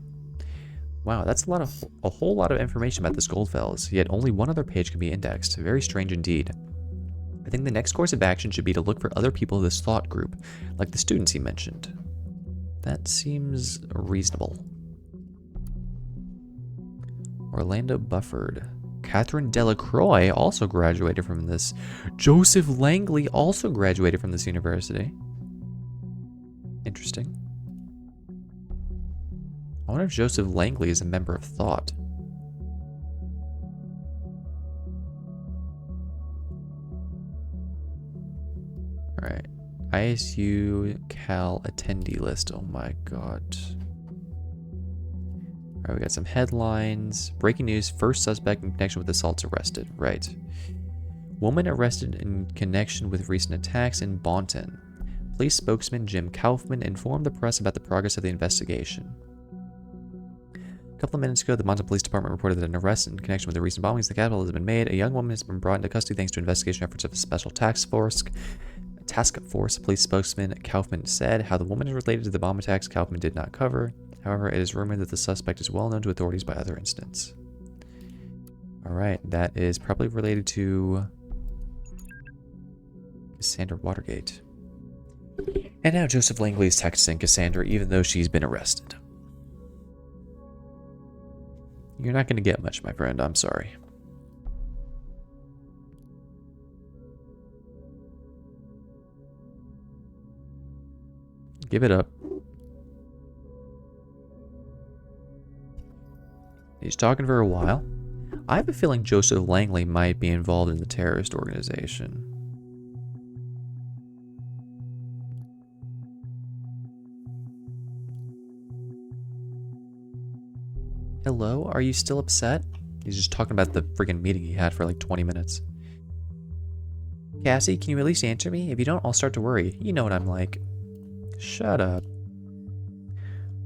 [SPEAKER 1] Wow, that's a whole lot of information about this Goldfels, yet only one other page can be indexed. Very strange indeed. I think the next course of action should be to look for other people of this thought group, like the students he mentioned. That seems reasonable. Orlando Bufford. Catherine Delacroix also graduated from this. Joseph Langley also graduated from this university. Interesting. I wonder if Joseph Langley is a member of Thought. Alright. ISU Cal attendee list. Oh my god. Alright, we got some headlines. Breaking news, first suspect in connection with assaults arrested. Right. Woman arrested in connection with recent attacks in Bonton. Police spokesman Jim Kaufman informed the press about the progress of the investigation. A couple of minutes ago, the Bonton Police Department reported that an arrest in connection with the recent bombings in the capital has been made. A young woman has been brought into custody thanks to investigation efforts of a special task force. Police spokesman Kaufman said how the woman is related to the bomb attacks Kaufman did not cover. However, it is rumored that the suspect is well known to authorities by other incidents. Alright, that is probably related to Cassandra Watergate. And now Joseph Langley is texting Cassandra even though she's been arrested. You're not going to get much, my friend. I'm sorry. Give it up. He's talking for a while. I have a feeling Joseph Langley might be involved in the terrorist organization. Hello? Are you still upset? He's just talking about the friggin' meeting he had for like 20 minutes. Cassie, can you at least answer me? If you don't, I'll start to worry. You know what I'm like. Shut up.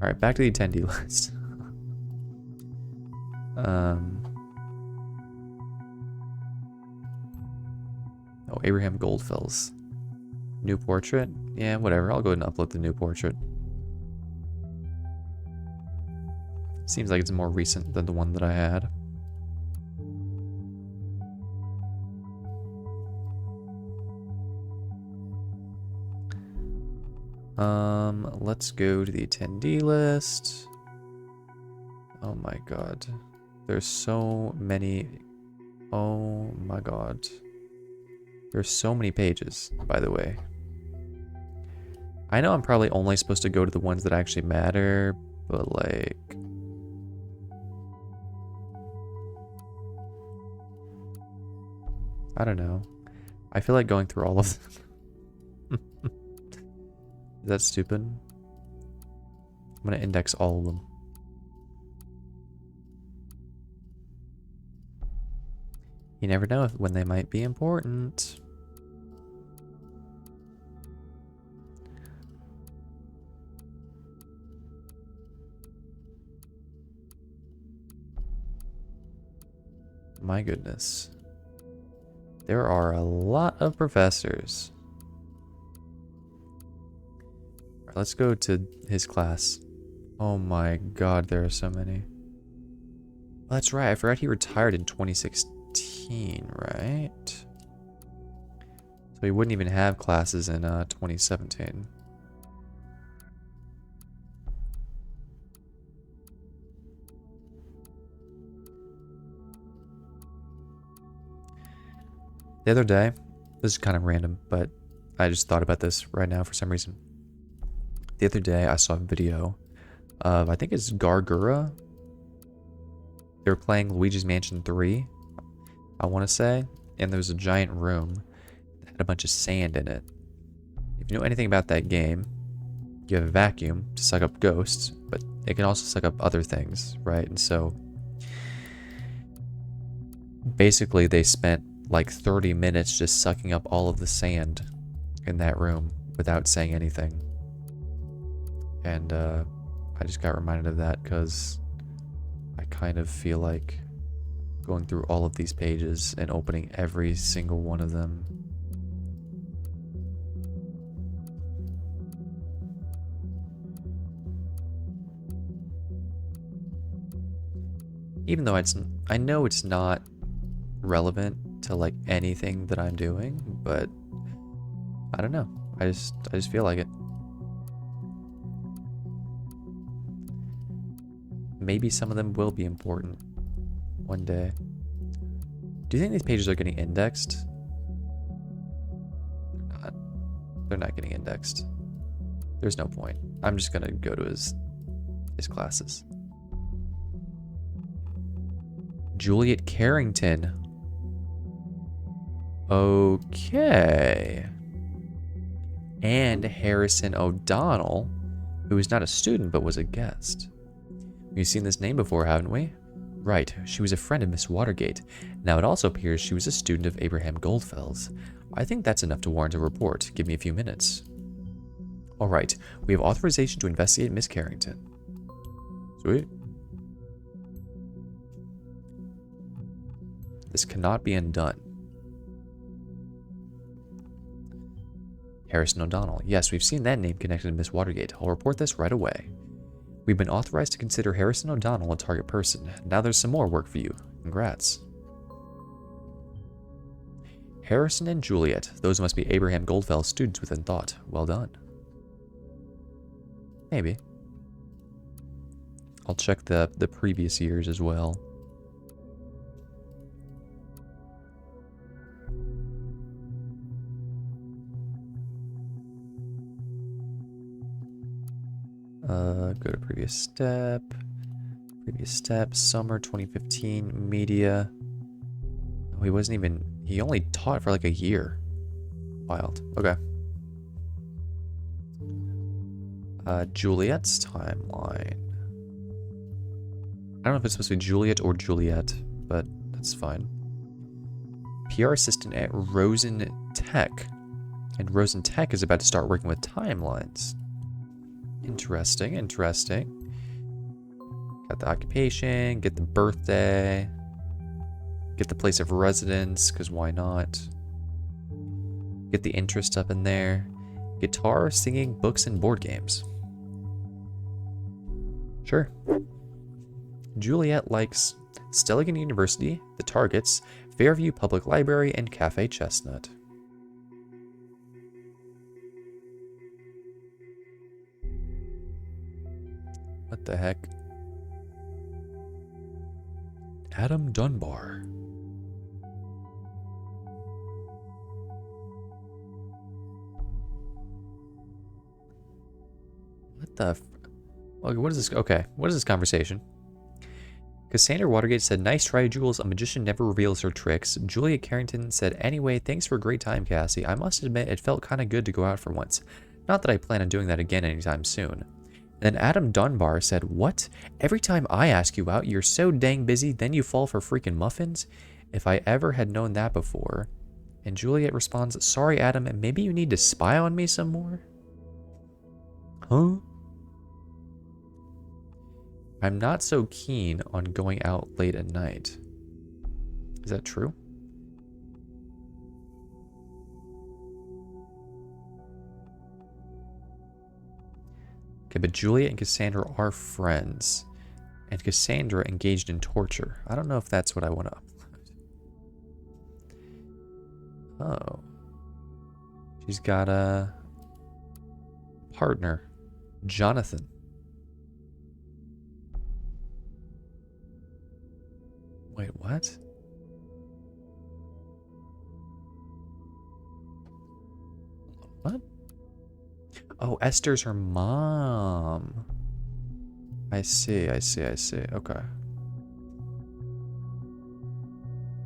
[SPEAKER 1] Alright, back to the attendee list. Oh, Abraham Goldfels. New portrait? Yeah, whatever. I'll go ahead and upload the new portrait. Seems like it's more recent than the one that I had. Let's go to the attendee list. Oh my god. There's so many. Oh my god. There's so many pages, by the way. I know I'm probably only supposed to go to the ones that actually matter, but like... I don't know. I feel like going through all of them. Is that stupid? I'm gonna index all of them. You never know when they might be important. My goodness. There are a lot of professors. Alright, let's go to his class. Oh my god, there are so many. Well, that's right, I forgot he retired in 2016, right? So he wouldn't even have classes in 2017. The other day, this is kind of random, but I just thought about this right now for some reason. The other day, I saw a video of, I think it's Gargura. They were playing Luigi's Mansion 3, I want to say, and there was a giant room that had a bunch of sand in it. If you know anything about that game, you have a vacuum to suck up ghosts, but it can also suck up other things, right? And so, basically, they spent like 30 minutes just sucking up all of the sand in that room without saying anything. And I just got reminded of that because I kind of feel like going through all of these pages and opening every single one of them. Even though I know it's not relevant to like anything that I'm doing, but I don't know. I just feel like it. Maybe some of them will be important one day. Do you think these pages are getting indexed? They're not. They're not getting indexed. There's no point. I'm just gonna go to his classes. Juliet Carrington. Okay. And Harrison O'Donnell, who is not a student but was a guest. We've seen this name before, haven't we? Right, she was a friend of Miss Watergate. Now it also appears she was a student of Abraham Goldfell's. I think that's enough to warrant a report. Give me a few minutes. Alright, we have authorization to investigate Miss Carrington. Sweet. This cannot be undone. Harrison O'Donnell. Yes, we've seen that name connected to Miss Watergate. I'll report this right away. We've been authorized to consider Harrison O'Donnell a target person. Now there's some more work for you. Congrats. Harrison and Juliet. Those must be Abraham Goldfell's students within thought. Well done. Maybe. I'll check the previous years as well. Go to previous step, summer 2015, media. Oh, he only taught for like a year. Wild. Okay. Juliet's timeline. I don't know if it's supposed to be Juliet or Juliet, but that's fine. PR assistant at Rosen Tech. And Rosen Tech is about to start working with timelines. Interesting, interesting. Got the occupation, get the birthday, get the place of residence, because why not? Get the interest up in there. Guitar, singing, books, and board games. Sure. Juliet likes Stelligan University, the Targets, Fairview Public Library, and Cafe Chestnut. What the heck? Adam Dunbar. What the okay, what is this? Okay, what is this conversation? Cassandra Watergate said, "Nice try, Jules. A magician never reveals her tricks." Julia Carrington said, "Anyway, thanks for a great time, Cassie. I must admit, it felt kind of good to go out for once. Not that I plan on doing that again anytime soon." Then Adam Dunbar said, "What? Every time I ask you out, you're so dang busy, then you fall for freaking muffins? If I ever had known that before." And Juliet responds, "Sorry, Adam, maybe you need to spy on me some more?" Huh? I'm not so keen on going out late at night. Is that true? Okay, but Juliet and Cassandra are friends. And Cassandra engaged in torture. I don't know if that's what I want to upload. Oh. She's got a partner, Jonathan. Wait, what? What? Oh, Esther's her mom. I see. Okay.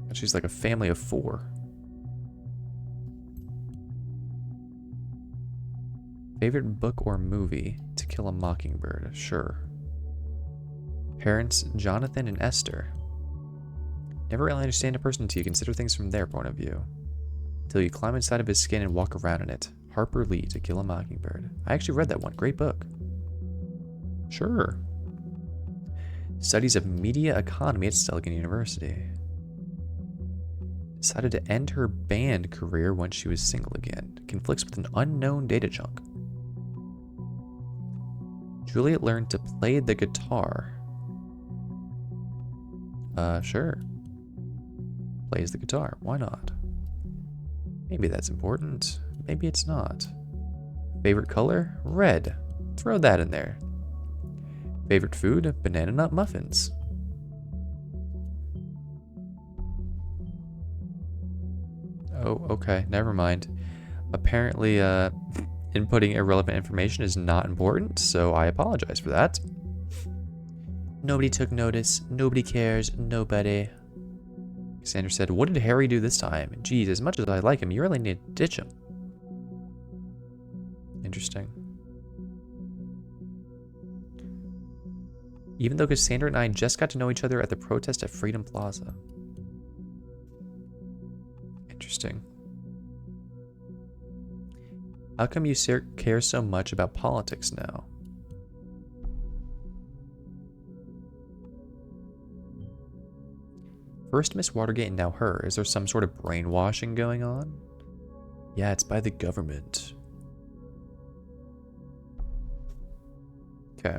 [SPEAKER 1] And she's like a family of 4. Favorite book or movie? To Kill a Mockingbird. Sure. Parents, Jonathan and Esther. Never really understand a person until you consider things from their point of view. Until you climb inside of his skin and walk around in it. Harper Lee, To Kill a Mockingbird. I actually read that one. Great book. Sure. Studies of media economy at Stelligan University. Decided to end her band career once she was single again. Conflicts with an unknown data chunk. Juliet learned to play the guitar. Sure. Plays the guitar. Why not? Maybe that's important. Maybe it's not. Favorite color? Red. Throw that in there. Favorite food? Banana nut muffins. Oh, okay. Never mind. Apparently, inputting irrelevant information is not important, so I apologize for that. Nobody took notice. Nobody cares. Nobody. Cassandra said, what did Harry do this time? Geez, as much as I like him, you really need to ditch him. Interesting. Even though Cassandra and I just got to know each other at the protest at Freedom Plaza. Interesting. How come you care so much about politics now? First Miss Watergate and now her. Is there some sort of brainwashing going on? Yeah, it's by the government. Okay.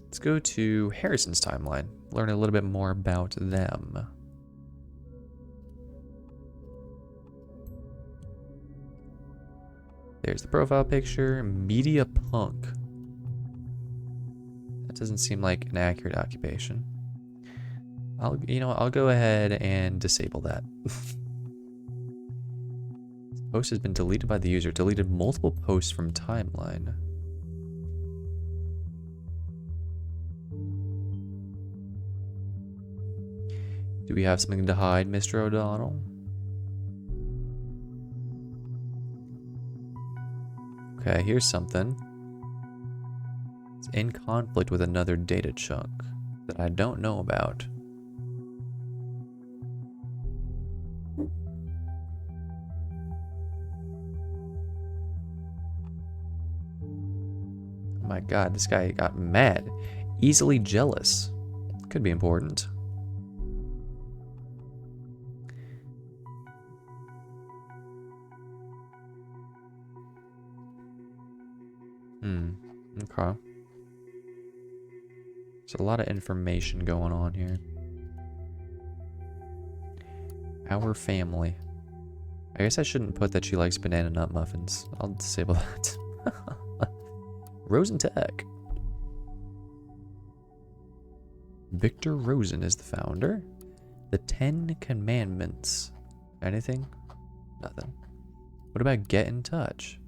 [SPEAKER 1] Let's go to Harrison's timeline. Learn a little bit more about them. There's the profile picture. Media punk. That doesn't seem like an accurate occupation. I'll go ahead and disable that. This post has been deleted by the user. Deleted multiple posts from timeline. Do we have something to hide, Mr. O'Donnell? Okay, here's something. It's in conflict with another data chunk that I don't know about. Oh my god, this guy got mad. Easily jealous. Could be important. Okay. There's a lot of information going on here. Our family. I guess I shouldn't put that she likes banana nut muffins. I'll disable that. Rosentech. Victor Rosen is the founder. The 10 Commandments. Anything? Nothing. What about get in touch?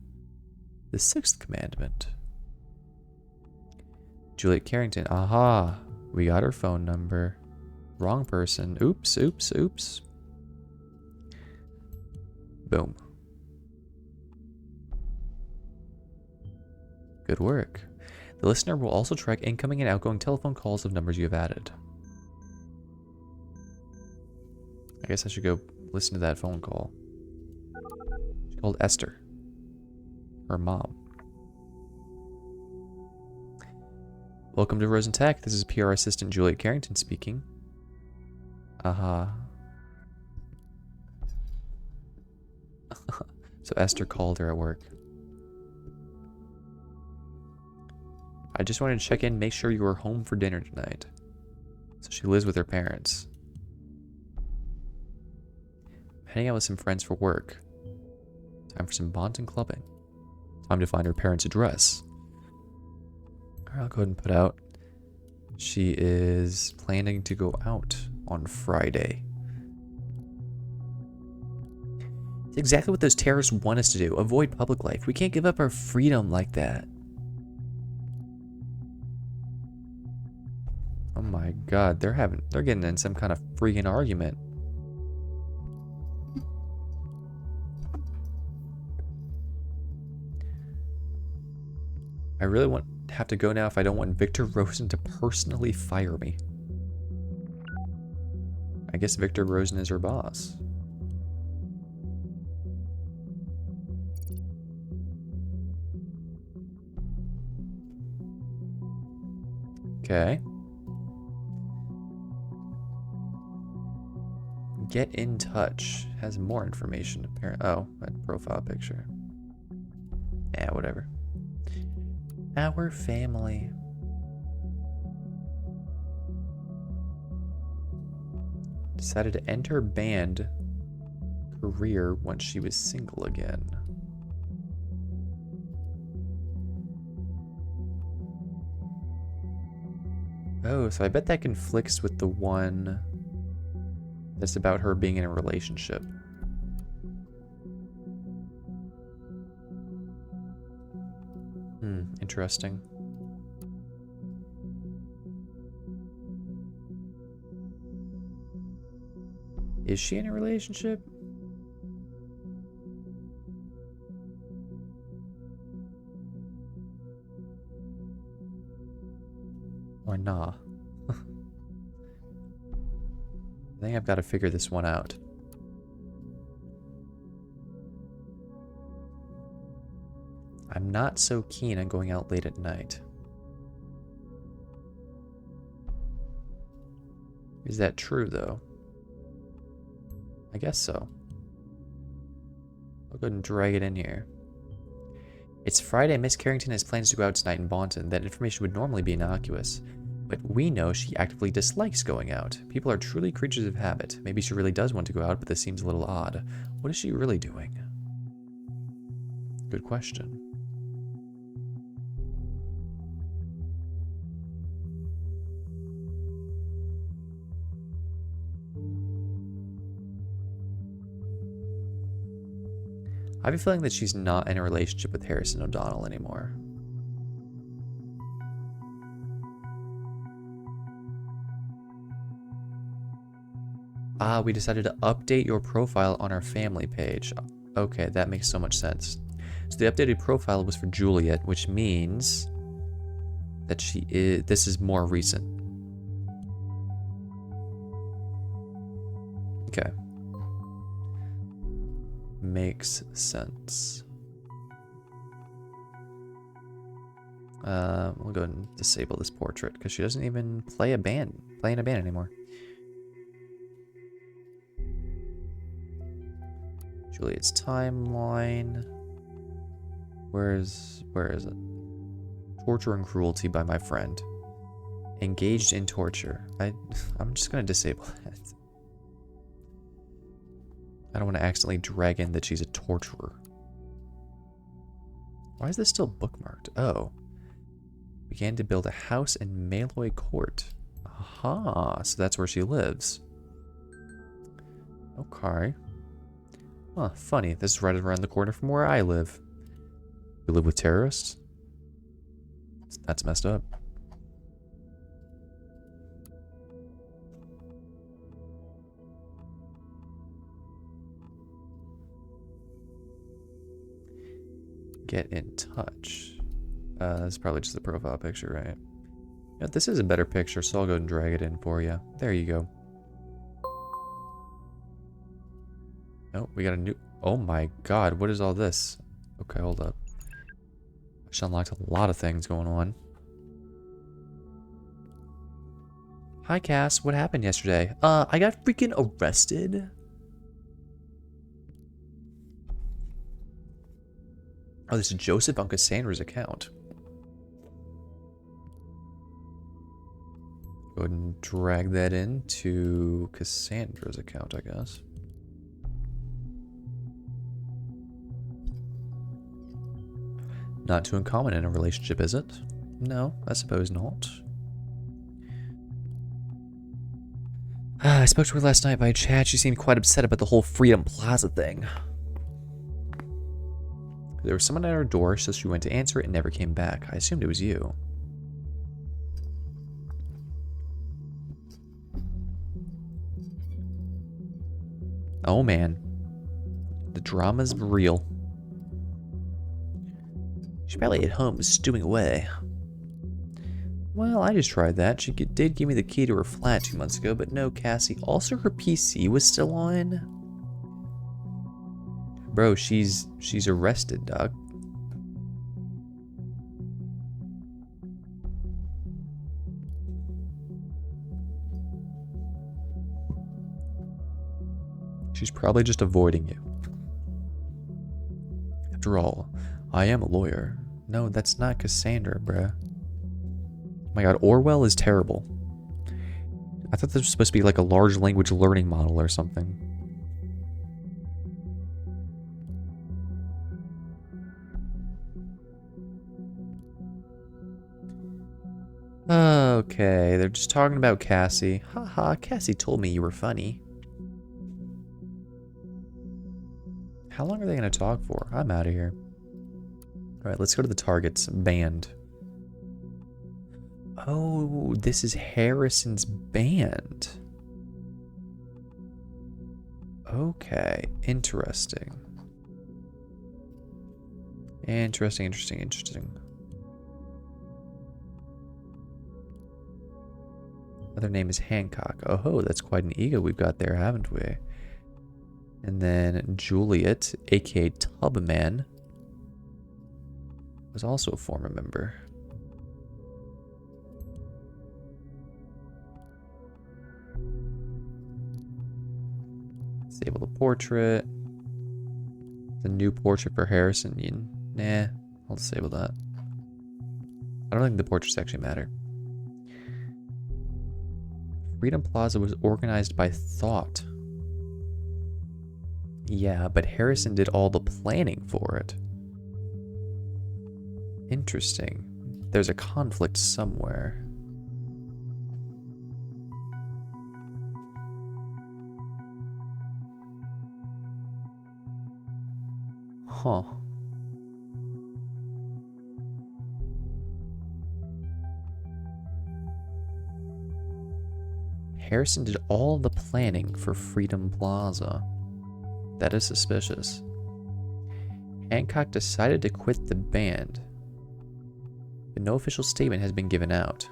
[SPEAKER 1] The 6th commandment. Juliet Carrington. Aha. We got her phone number. Wrong person. Oops, oops, oops. Boom. Good work. The listener will also track incoming and outgoing telephone calls of numbers you have added. I guess I should go listen to that phone call. She called Esther. Her mom. Welcome to Rosentech. This is PR assistant Juliet Carrington speaking. Aha. So Esther called her at work. I just wanted to check in, make sure you were home for dinner tonight. So she lives with her parents. Heading out with some friends for work. Time for some Bonton clubbing. Time to find her parents' address. Alright, I'll go ahead and put out. She is planning to go out on Friday. It's exactly what those terrorists want us to do. Avoid public life. We can't give up our freedom like that. Oh my god, they're getting in some kind of freaking argument. I really have to go now if I don't want Victor Rosen to personally fire me. I guess Victor Rosen is her boss. Okay. Get in touch. Has more information apparently. Oh, that profile picture. Yeah, whatever. Our family. Decided to end her band career once she was single again. Oh, so I bet that conflicts with the one that's about her being in a relationship. Interesting. Is she in a relationship? Or nah? I think I've got to figure this one out. I'm not so keen on going out late at night. Is that true, though? I guess so. I'll go ahead and drag it in here. It's Friday. Miss Carrington has plans to go out tonight in Bonton. That information would normally be innocuous. But we know she actively dislikes going out. People are truly creatures of habit. Maybe she really does want to go out, but this seems a little odd. What is she really doing? Good question. I have a feeling that she's not in a relationship with Harrison O'Donnell anymore. Ah, we decided to update your profile on our family page. Okay, that makes so much sense. So the updated profile was for Juliet, which means that this is more recent. Okay. Makes sense. We'll go ahead and disable this portrait because she doesn't even play in a band anymore. Juliet's timeline. Where is it? Torture and cruelty by my friend. Engaged in torture. I'm just gonna disable that. I don't want to accidentally drag in that she's a torturer. Why is this still bookmarked? Oh. Began to build a house in Malloy Court. Aha, so that's where she lives. Okay. Huh, funny. This is right around the corner from where I live. You live with terrorists? That's messed up. Get in touch. That's probably just the profile picture, right? Yeah, this is a better picture, so I'll go and drag it in for you. There you go. Oh, we got a new... Oh my god, what is all this? Okay, hold up. I just unlocked a lot of things going on. Hi, Cass. What happened yesterday? I got freaking arrested. Oh, this is Joseph on Cassandra's account. Go ahead and drag that into Cassandra's account, I guess. Not too uncommon in a relationship, is it? No, I suppose not. I spoke to her last night by chat. She seemed quite upset about the whole Freedom Plaza thing. There was someone at her door, so she went to answer it and never came back. I assumed it was you. Oh man. The drama's real. She's probably at home stewing away. Well, I just tried that. She did give me the key to her flat 2 months ago, but no, Cassie. Also, her PC was still on. Bro, she's arrested, dog. She's probably just avoiding you. After all, I am a lawyer. No, that's not Cassandra, bruh. Oh my god, Orwell is terrible. I thought this was supposed to be like a large language learning model or something. Okay, they're just talking about Cassie. Haha, Cassie told me you were funny. How long are they going to talk for? I'm out of here. Alright, let's go to the targets. Band. Oh, this is Harrison's band. Okay, interesting. Interesting. Other name is Hancock. Oh ho, that's quite an ego we've got there, haven't we? And then Juliet, aka Tubman, was also a former member. Disable the portrait. The new portrait for Harrison. Nah, I'll disable that. I don't think the portraits actually matter. Freedom Plaza was organized by thought. Yeah, but Harrison did all the planning for it. Interesting. There's a conflict somewhere. Huh. Harrison did all the planning for Freedom Plaza. That is suspicious. Hancock decided to quit the band, but no official statement has been given out.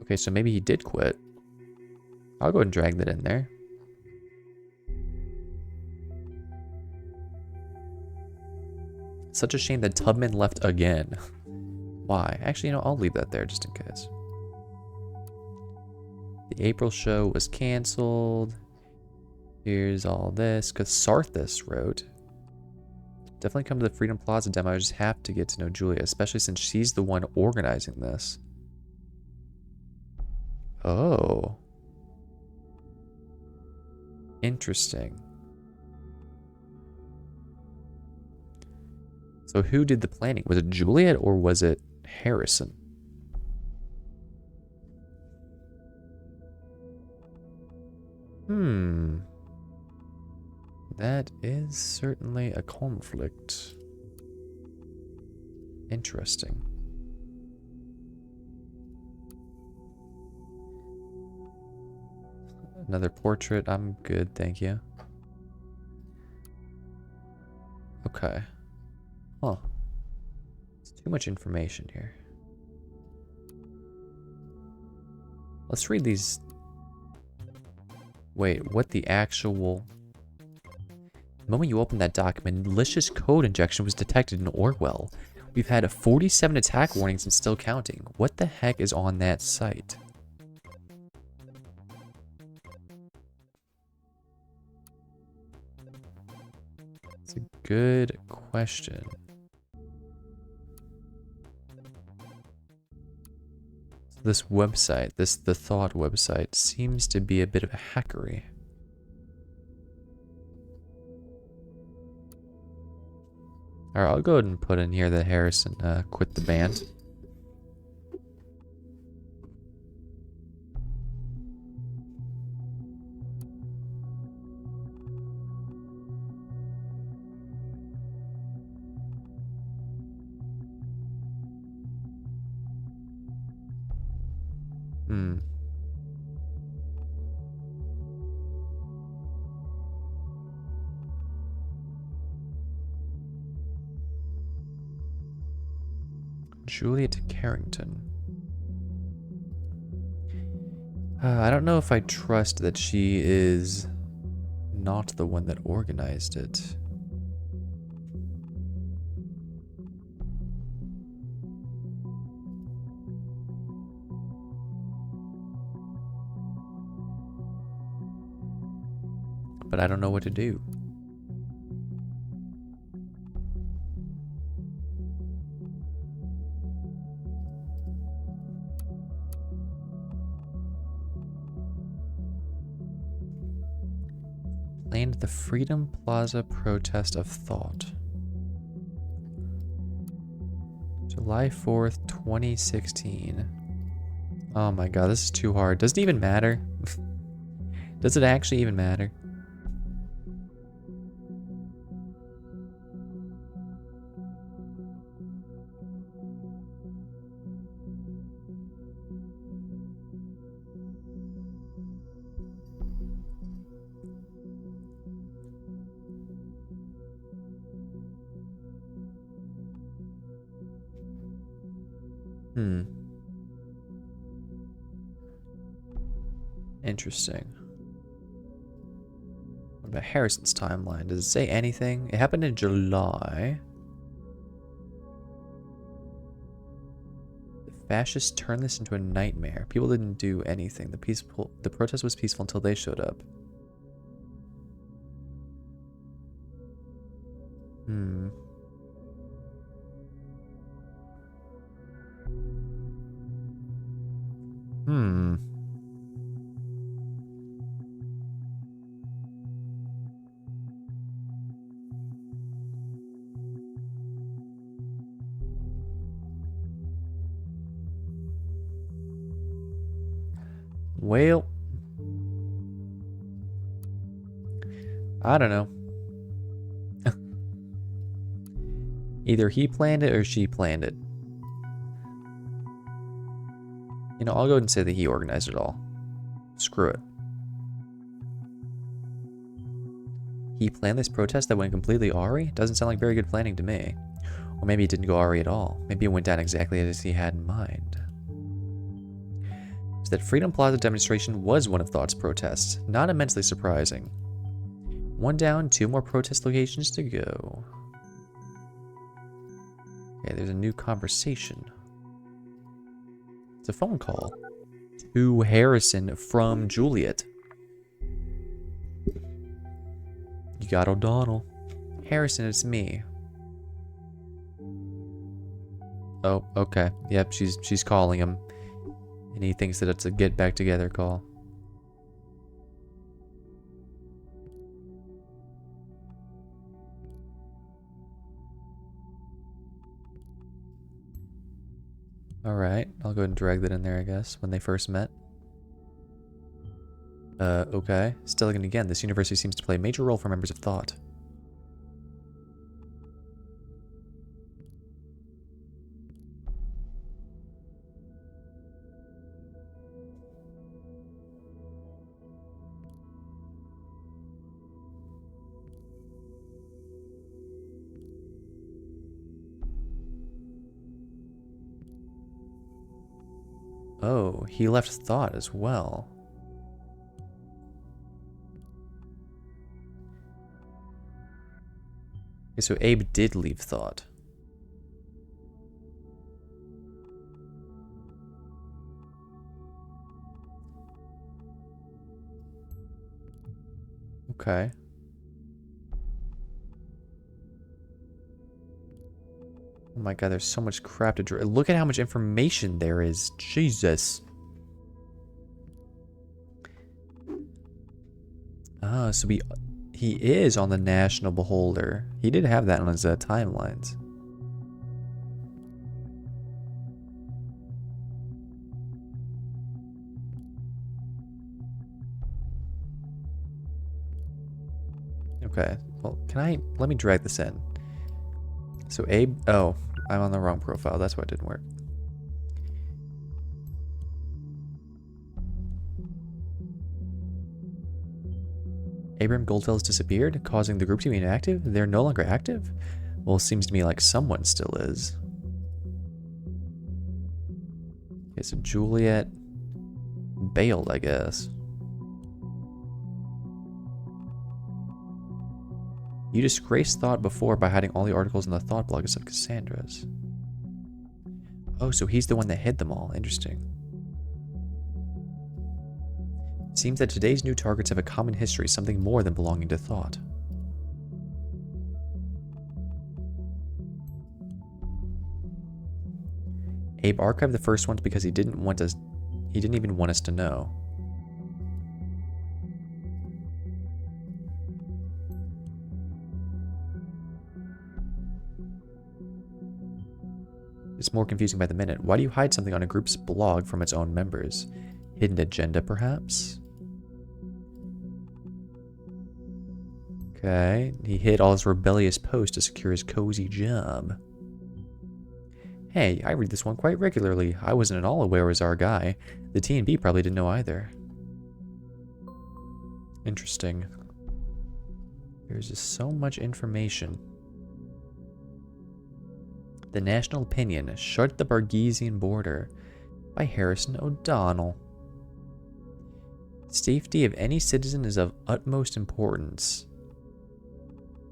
[SPEAKER 1] Okay, so maybe he did quit. I'll go and drag that in there. Such a shame that Tubman left again. Why? Actually, I'll leave that there just in case. The April show was canceled. Here's all this. Catharthus wrote, definitely come to the Freedom Plaza demo. I just have to get to know Julia, especially since she's the one organizing this. Oh. Interesting. So who did the planning? Was it Juliet or was it Harrison? That is certainly a conflict. Interesting. Another portrait. I'm good, thank you. Okay. Huh. It's too much information here. Let's read these. Wait, what the actual... The moment you open that document, malicious code injection was detected in Orwell. We've had 47 attack warnings and still counting. What the heck is on that site? good question. This website, the Thought website, seems to be a bit of a hackery. Alright, I'll go ahead and put in here that Harrison quit the band. Juliet Carrington. I don't know if I trust that she is not the one that organized it. But I don't know what to do. Planned the Freedom Plaza protest of thought. July 4th, 2016. Oh my god, this is too hard. Does it even matter? Does it actually even matter? Interesting. What about Harrison's timeline? Does it say anything? It happened in July. The fascists turned this into a nightmare. People didn't do anything. The protest was peaceful until they showed up. Well, I don't know. Either he planned it or she planned it. You know, I'll go ahead and say that he organized it all. Screw it. He planned this protest that went completely awry? Doesn't sound like very good planning to me. Or maybe it didn't go awry at all. Maybe it went down exactly as he had in mind. So that Freedom Plaza demonstration was one of Thought's protests. Not immensely surprising. One down, 2 more protest locations to go. Okay, there's a new conversation. It's a phone call to Harrison from Juliet. You got O'Donnell. Harrison, it's me. Oh, okay. Yep, she's calling him. And he thinks that it's a get back together call. Alright, I'll go ahead and drag that in there, I guess, when they first met. Okay. Still again, this university seems to play a major role for members of Thought. Oh, he left Thought as well. Okay, so Abe did leave Thought. Okay. Oh my god, there's so much crap to draw. Look at how much information there is. Jesus. Ah, so he is on the National Beholder. He did have that on his timelines. Okay, well, let me drag this in. So Abe, oh, I'm on the wrong profile. That's why it didn't work. Abram Goldfell's disappeared, causing the group to be inactive? They're no longer active? Well, it seems to me like someone still is. Okay, so Juliet bailed, I guess. You disgraced Thought before by hiding all the articles in the Thought blog except Cassandra's. Oh, so he's the one that hid them all. Interesting. Seems that today's new targets have a common history, something more than belonging to Thought. Abe archived the first ones because he didn't even want us to know. It's more confusing by the minute. Why do you hide something on a group's blog from its own members? Hidden agenda, perhaps? Okay, he hid all his rebellious posts to secure his cozy job. Hey, I read this one quite regularly. I wasn't at all aware it was our guy. The T&B probably didn't know either. Interesting. There's just so much information. The National Opinion, Shut the Barghesian Border, by Harrison O'Donnell. Safety of any citizen is of utmost importance.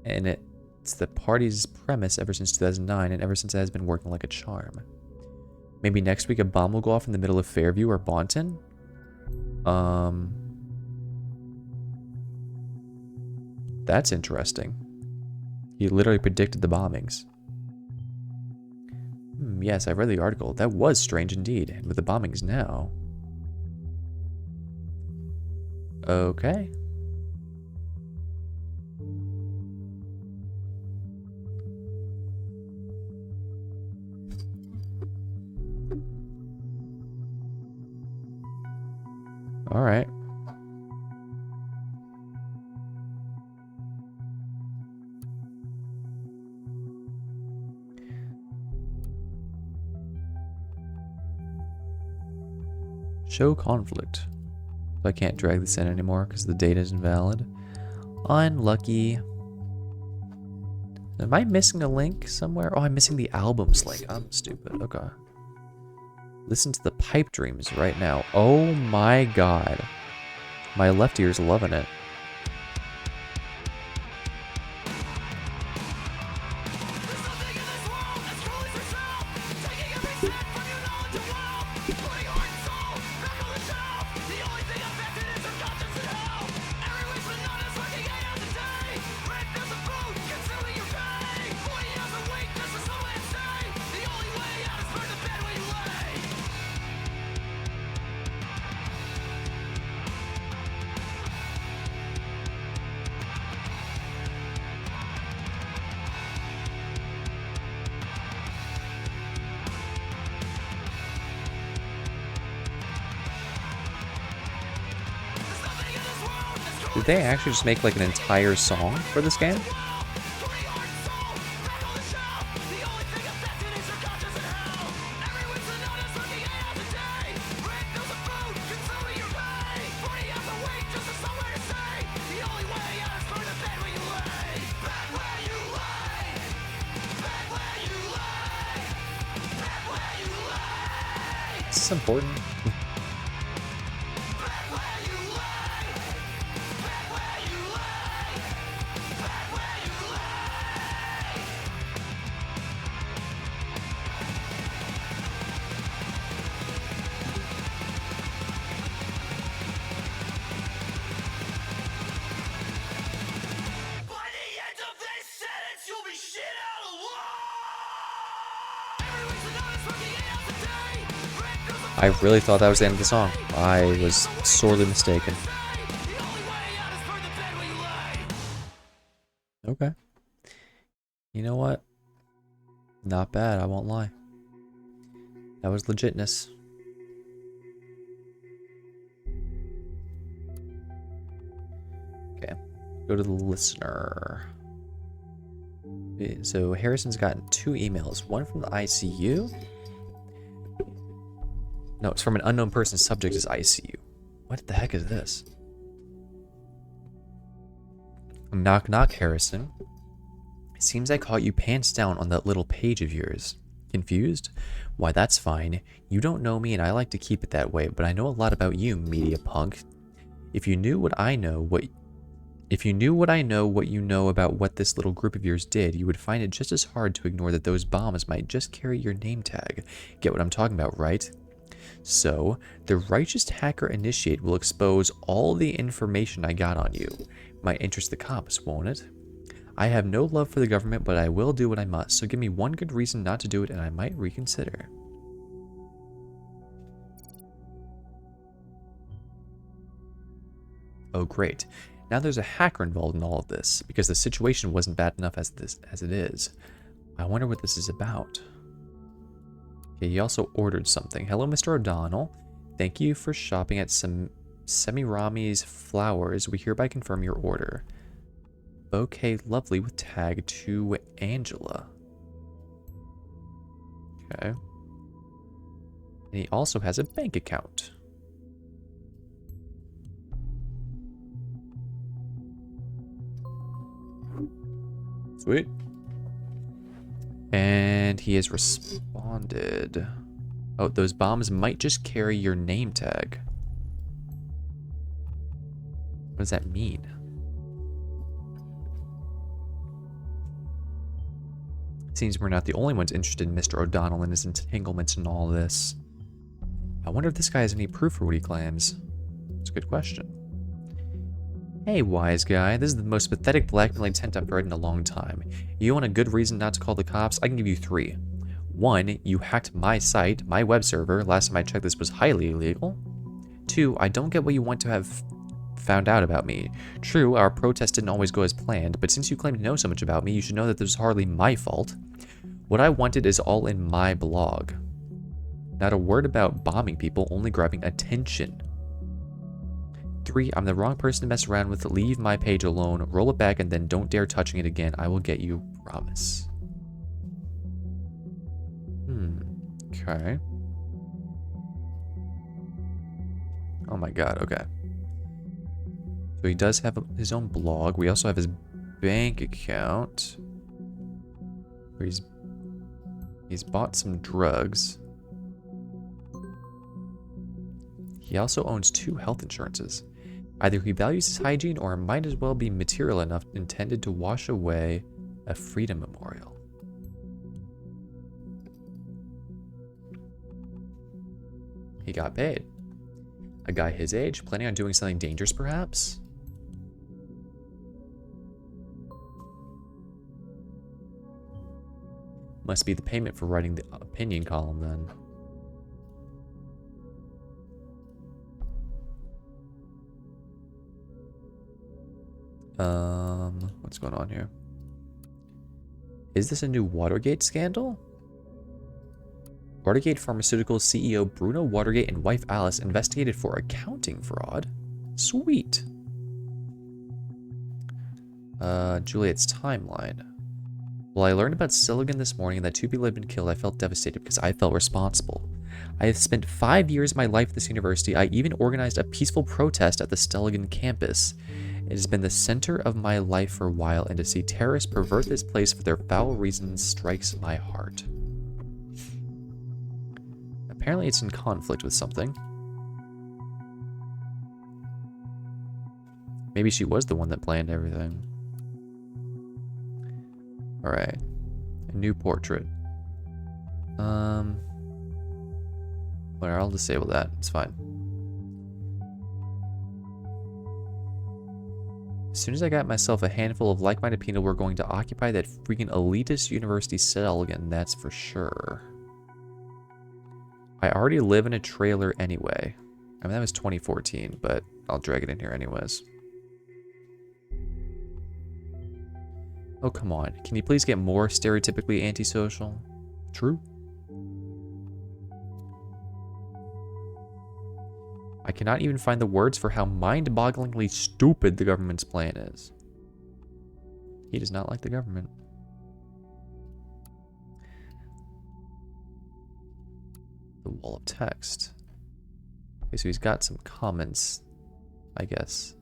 [SPEAKER 1] And it's the party's premise ever since 2009, and ever since it has been working like a charm. Maybe next week a bomb will go off in the middle of Fairview or Boynton? That's interesting. He literally predicted the bombings. Yes, I read the article. That was strange indeed. And with the bombings now... Okay. Alright. Show conflict. I can't drag this in anymore because the data is invalid. Unlucky. Am I missing a link somewhere? Oh, I'm missing the albums link. I'm stupid. Okay. Listen to the Pipe Dreams right now. Oh my god. My left ear's loving it. Did they actually just make like an entire song for this game? This is important. I really thought that was the end of the song. I was sorely mistaken. Okay. You know what? Not bad, I won't lie. That was legitness. Okay. Go to the listener. So Harrison's gotten 2 emails. One from the ICU. No, it's from an unknown person. Subject is ICU. What the heck is this? Knock knock, Harrison. It seems I caught you pants down on that little page of yours. Confused? Why, that's fine. You don't know me and I like to keep it that way, but I know a lot about you, media punk. If you knew what I know, what you know about what this little group of yours did, you would find it just as hard to ignore that those bombs might just carry your name tag. Get what I'm talking about, right? So, the Righteous Hacker Initiate will expose all the information I got on you. Might interest the cops, won't it? I have no love for the government, but I will do what I must, so give me one good reason not to do it and I might reconsider. Oh great. Now there's a hacker involved in all of this, because the situation wasn't bad enough as it is. I wonder what this is about. Okay, he also ordered something. Hello, Mr. O'Donnell. Thank you for shopping at some Semirami's Flowers. We hereby confirm your order. Bouquet lovely with tag to Angela. Okay. And he also has a bank account. Sweet. And he has responded. Oh, those bombs might just carry your name tag. What does that mean? Seems we're not the only ones interested in Mr. O'Donnell and his entanglements in all this. I wonder if this guy has any proof for what he claims. It's a good question. Hey, wise guy, this is the most pathetic blackmailing attempt I've heard in a long time. You want a good reason not to call the cops? I can give you 3. 1, you hacked my site, my web server. Last time I checked, this was highly illegal. 2, I don't get what you want to have found out about me. True, our protest didn't always go as planned, but since you claim to know so much about me, you should know that this is hardly my fault. What I wanted is all in my blog. Not a word about bombing people, only grabbing attention. 3, I'm the wrong person to mess around with. Leave my page alone, roll it back, and then don't dare touching it again. I will get you, promise. Okay. Oh my god, okay. So he does have his own blog. We also have his bank account. Where he's bought some drugs. He also owns 2 health insurances. Either he values his hygiene or it might as well be material enough intended to wash away a freedom memorial. He got paid. A guy his age, planning on doing something dangerous perhaps? Must be the payment for writing the opinion column then. What's going on here? Is this a new Watergate scandal? Watergate Pharmaceuticals CEO Bruno Watergate and wife Alice investigated for accounting fraud. Sweet. Juliet's timeline. Well, I learned about Silligan this morning and that 2 people had been killed. I felt devastated because I felt responsible. I have spent 5 years of my life at this university. I even organized a peaceful protest at the Stelligan campus. It has been the center of my life for a while, and to see terrorists pervert this place for their foul reasons strikes my heart. Apparently it's in conflict with something. Maybe she was the one that planned everything. Alright. A new portrait. Whatever, I'll disable that. It's fine. As soon as I got myself a handful of like-minded people, we're going to occupy that freaking elitist university cell again, that's for sure. I already live in a trailer anyway. I mean, that was 2014, but I'll drag it in here anyways. Oh, come on. Can you please get more stereotypically antisocial? True. I cannot even find the words for how mind-bogglingly stupid the government's plan is. He does not like the government. The wall of text. Okay, so he's got some comments, I guess.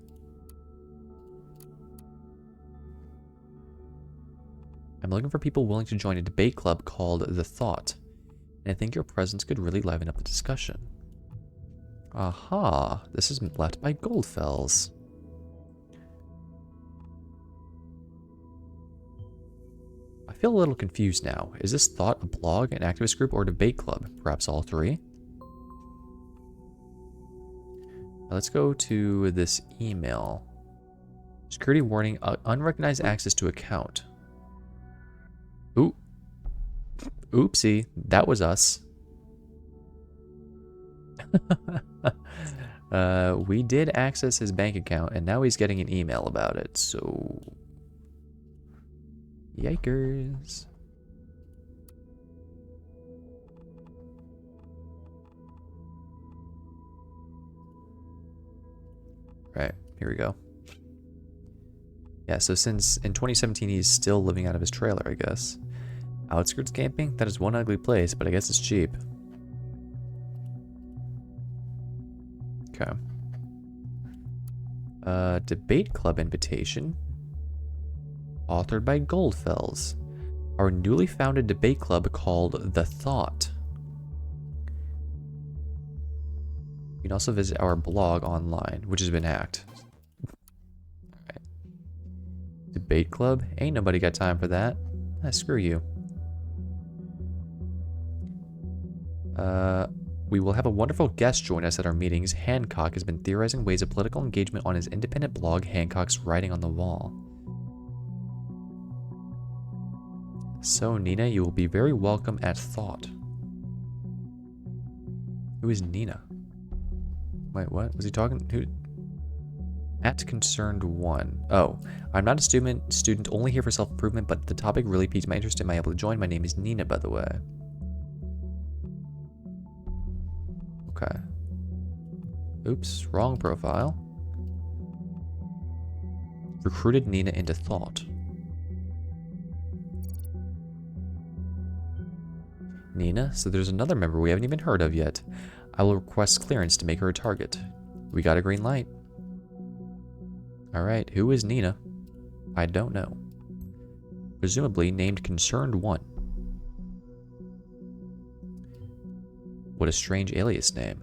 [SPEAKER 1] I'm looking for people willing to join a debate club called The Thought, and I think your presence could really liven up the discussion. Aha, this is left by Goldfells. I feel a little confused now. Is this Thought a blog, an activist group, or a debate club? Perhaps all three? Let's go to this email. Security warning, unrecognized access to account. Ooh. Oopsie, that was us. We did access his bank account, and now he's getting an email about it, so... Yikers. Right, here we go. Yeah, so since in 2017 he's still living out of his trailer, I guess. Outskirts camping? That is one ugly place, but I guess it's cheap. Okay. Debate club invitation. Authored by Goldfells. Our newly founded debate club called The Thought. You can also visit our blog online, which has been hacked. Alright. Debate club? Ain't nobody got time for that. Ah, screw you. We will have a wonderful guest join us at our meetings. Hancock has been theorizing ways of political engagement on his independent blog, Hancock's Writing on the Wall. So, Nina, you will be very welcome at Thought. Who is Nina? Wait, what? Was he talking? Who? At Concerned One. Oh, I'm not a student only here for self-improvement, but the topic really piqued my interest. Am I able to join? My name is Nina, by the way. Okay. Oops, wrong profile. Recruited Nina into Thought. Nina, so there's another member we haven't even heard of yet. I will request clearance to make her a target. We got a green light. Alright, who is Nina? I don't know. Presumably named Concerned One. What a strange alias name.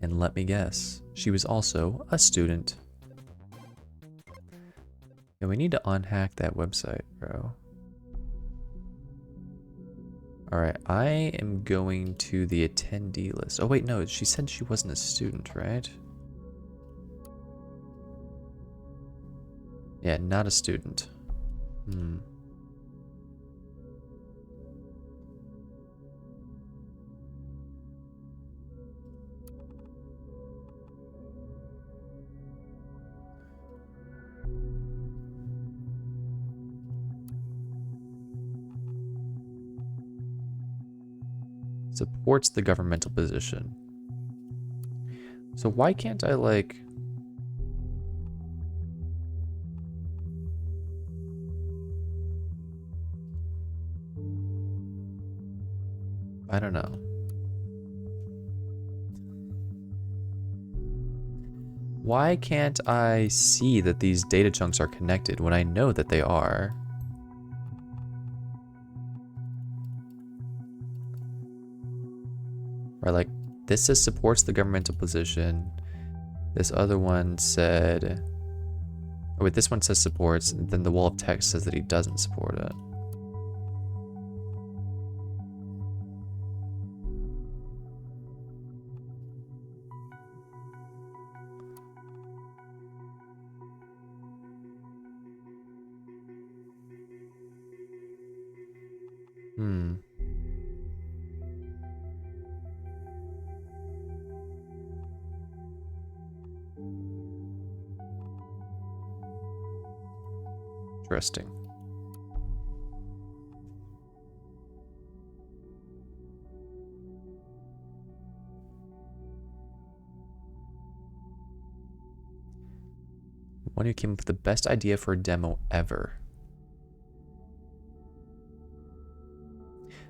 [SPEAKER 1] And let me guess, she was also a student. And we need to unhack that website, bro. Alright, I am going to the attendee list. Oh wait, no, she said she wasn't a student, right? Yeah, not a student. Supports the governmental position. So why can't I, like... I don't know. Why can't I see that these data chunks are connected when I know that they are? Right, like, this says supports the governmental position. This other one said... Oh wait, this one says supports, and then the wall of text says that he doesn't support it. Interesting. One who came up with the best idea for a demo ever.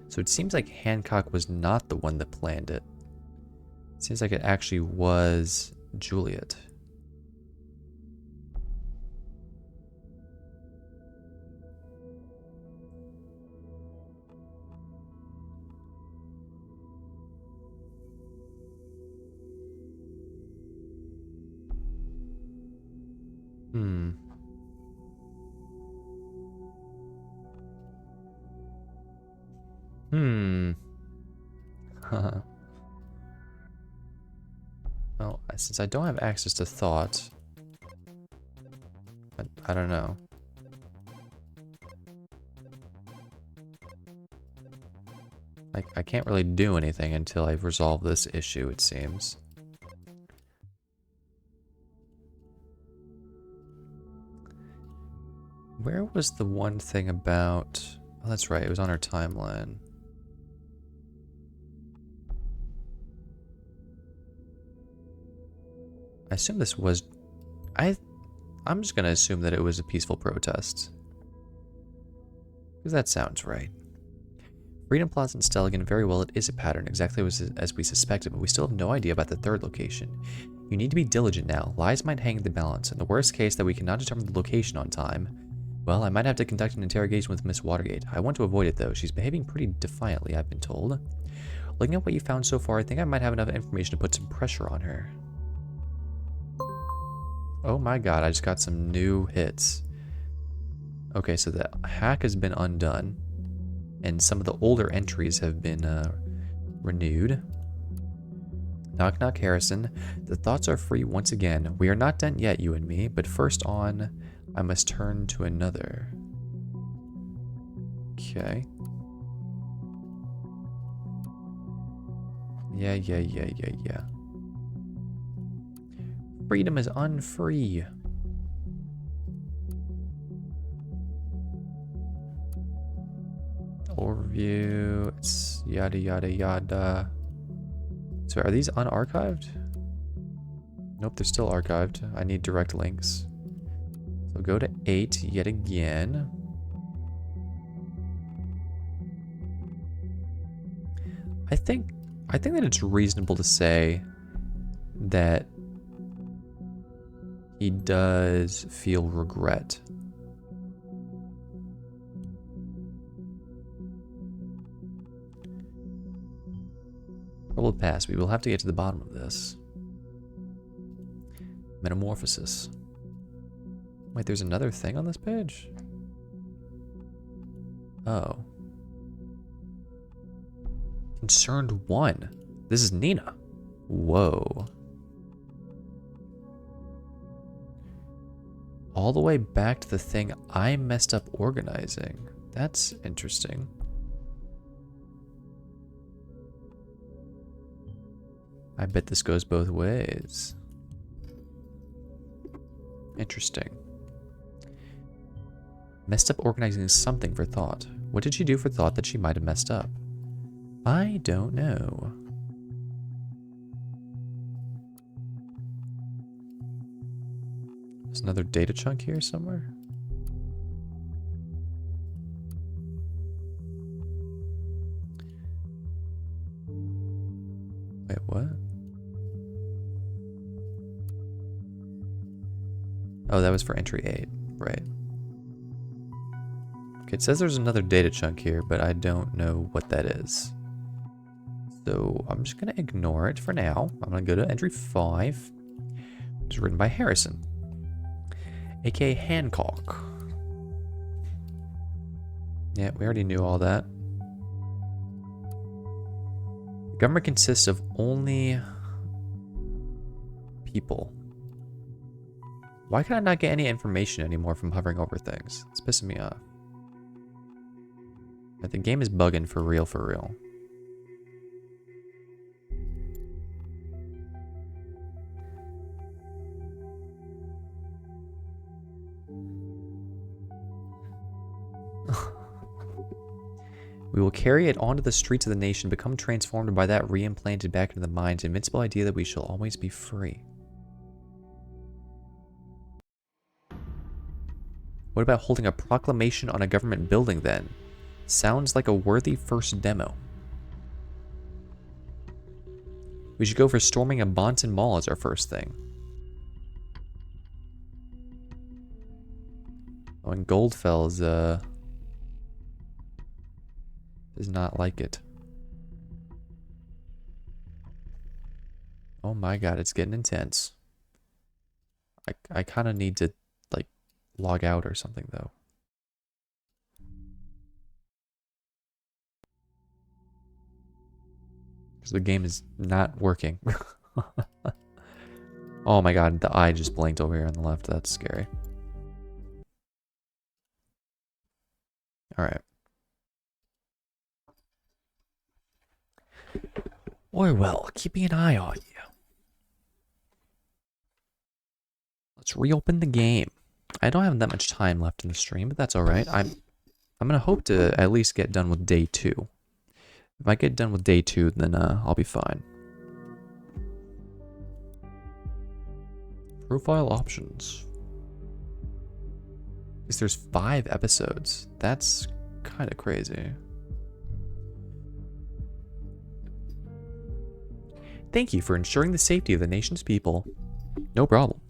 [SPEAKER 1] So it seems like Hancock was not the one that planned it. It seems like it actually was Juliet. Well, since I don't have access to thought, I don't know. I can't really do anything until I've resolved this issue, it seems. Where was the one thing about... Oh, that's right, it was on our timeline. I assume this was... I'm just gonna assume that it was a peaceful protest. Because that sounds right. Freedom Plaza and Stelligan, very well, it is a pattern, exactly as we suspected, but we still have no idea about the third location. You need to be diligent now. Lies might hang in the balance. In the worst case that we cannot determine the location on time, well, I might have to conduct an interrogation with Miss Watergate. I want to avoid it, though. She's behaving pretty defiantly, I've been told. Looking at what you found so far, I think I might have enough information to put some pressure on her. Oh my god, I just got some new hits. Okay, so the hack has been undone. And some of the older entries have been renewed. Knock knock, Harrison. The thoughts are free once again. We are not done yet, you and me, but first on, I must turn to another. Okay. Yeah. Freedom is unfree. Overview, it's yada yada. So are these unarchived? Nope, they're still archived. I need direct links. So go to 8 yet again. I think that it's reasonable to say that he does feel regret. Troubled past. We will have to get to the bottom of this. Metamorphosis. Wait, there's another thing on this page? Oh. Concerned 1. This is Nina. Whoa. All the way back to the thing I messed up organizing. That's interesting. I bet this goes both ways. Interesting. Messed up organizing something for thought. What did she do for thought that she might have messed up? I don't know. There's another data chunk here somewhere. Wait, what? Oh, that was for entry 8, right. Okay, it says there's another data chunk here, but I don't know what that is. So I'm just gonna ignore it for now. I'm gonna go to entry 5, which is written by Harrison, aka Hancock. Yeah, we already knew all that. The government consists of only people. Why can I not get any information anymore from hovering over things? It's pissing me off. But the game is bugging for real, for real. We will carry it onto the streets of the nation, become transformed by that reimplanted back into the mind's invincible idea that we shall always be free. What about holding a proclamation on a government building then? Sounds like a worthy first demo. We should go for storming a Bonton Mall as our first thing. Oh, and Goldfell's, does not like it. Oh my god, it's getting intense. I kind of need to, like, log out or something, though. Because the game is not working. Oh my god, the eye just blinked over here on the left. That's scary. Alright. Orwell, keeping an eye on you. Let's reopen the game. I don't have that much time left in the stream, but that's alright. I'm gonna hope to at least get done with day 2. If I get done with day 2, then I'll be fine. Profile options. Because there's 5 episodes. That's kind of crazy. Thank you for ensuring the safety of the nation's people. No problem.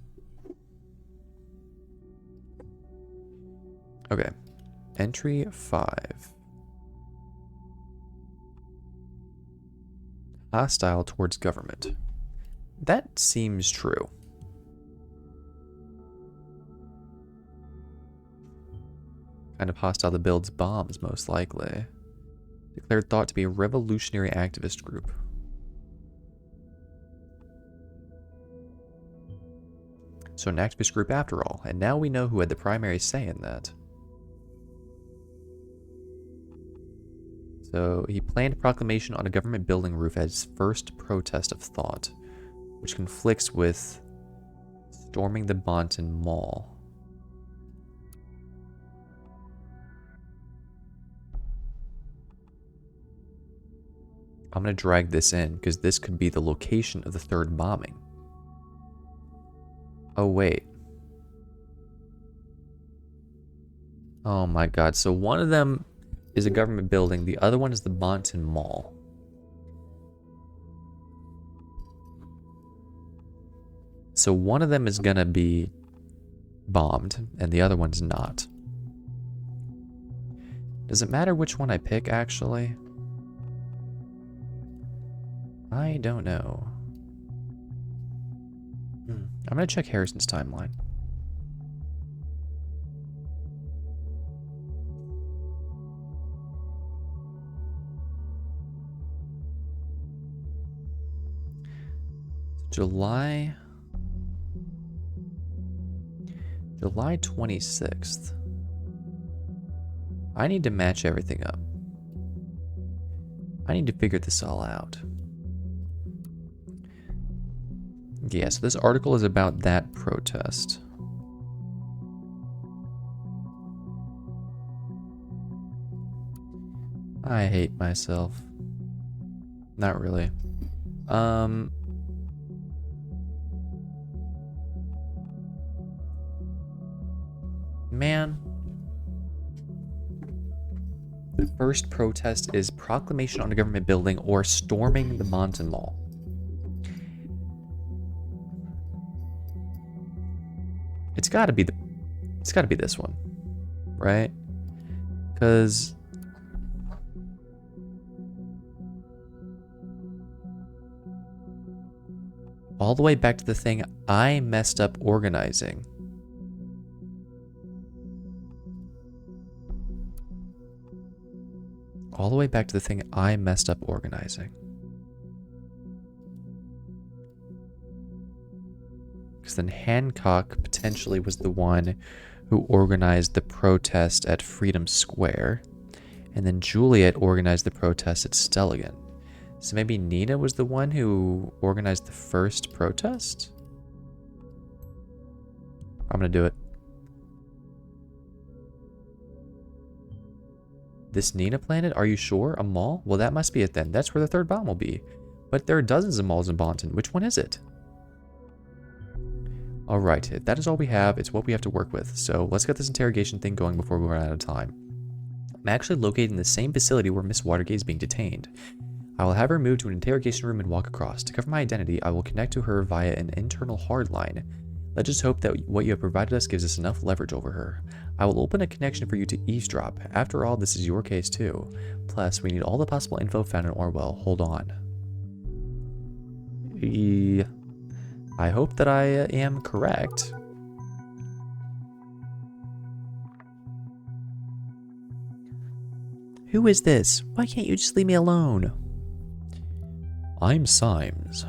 [SPEAKER 1] Okay. Entry 5. Hostile towards government. That seems true. Kind of hostile that builds bombs, most likely. Declared thought to be a revolutionary activist group. So an activist group after all, and now we know who had the primary say in that. So he planned a proclamation on a government building roof as first protest of thought, which conflicts with storming the Bonton Mall. I'm going to drag this in because this could be the location of the third bombing. Oh, wait. Oh my god. So one of them is a government building. The other one is the Bonton Mall. So one of them is going to be bombed and the other one's not. Does it matter which one I pick, actually? I don't know. I'm going to check Harrison's timeline. July 26th. I need to match everything up. I need to figure this all out. Yeah, so this article is about that protest. I hate myself. Not really. Man. The first protest is proclamation on a government building or storming the Bonton Mall. It's gotta be this one, right? Because all the way back to the thing I messed up organizing. All the way back to the thing I messed up organizing. Because then Hancock potentially was the one who organized the protest at Freedom Square. And then Juliet organized the protest at Stelligan. So maybe Nina was the one who organized the first protest? I'm gonna do it. This Nina planet? Are you sure? A mall? Well, that must be it then. That's where the third bomb will be. But there are dozens of malls in Bonton. Which one is it? Alright, if that is all we have, it's what we have to work with. So let's get this interrogation thing going before we run out of time. I'm actually located in the same facility where Miss Watergate is being detained. I will have her moved to an interrogation room and walk across. To cover my identity, I will connect to her via an internal hardline. Let's just hope that what you have provided us gives us enough leverage over her. I will open a connection for you to eavesdrop. After all, this is your case too. Plus, we need all the possible info found in Orwell. Hold on. I hope that I am correct. Who is this? Why can't you just leave me alone? I'm Symes.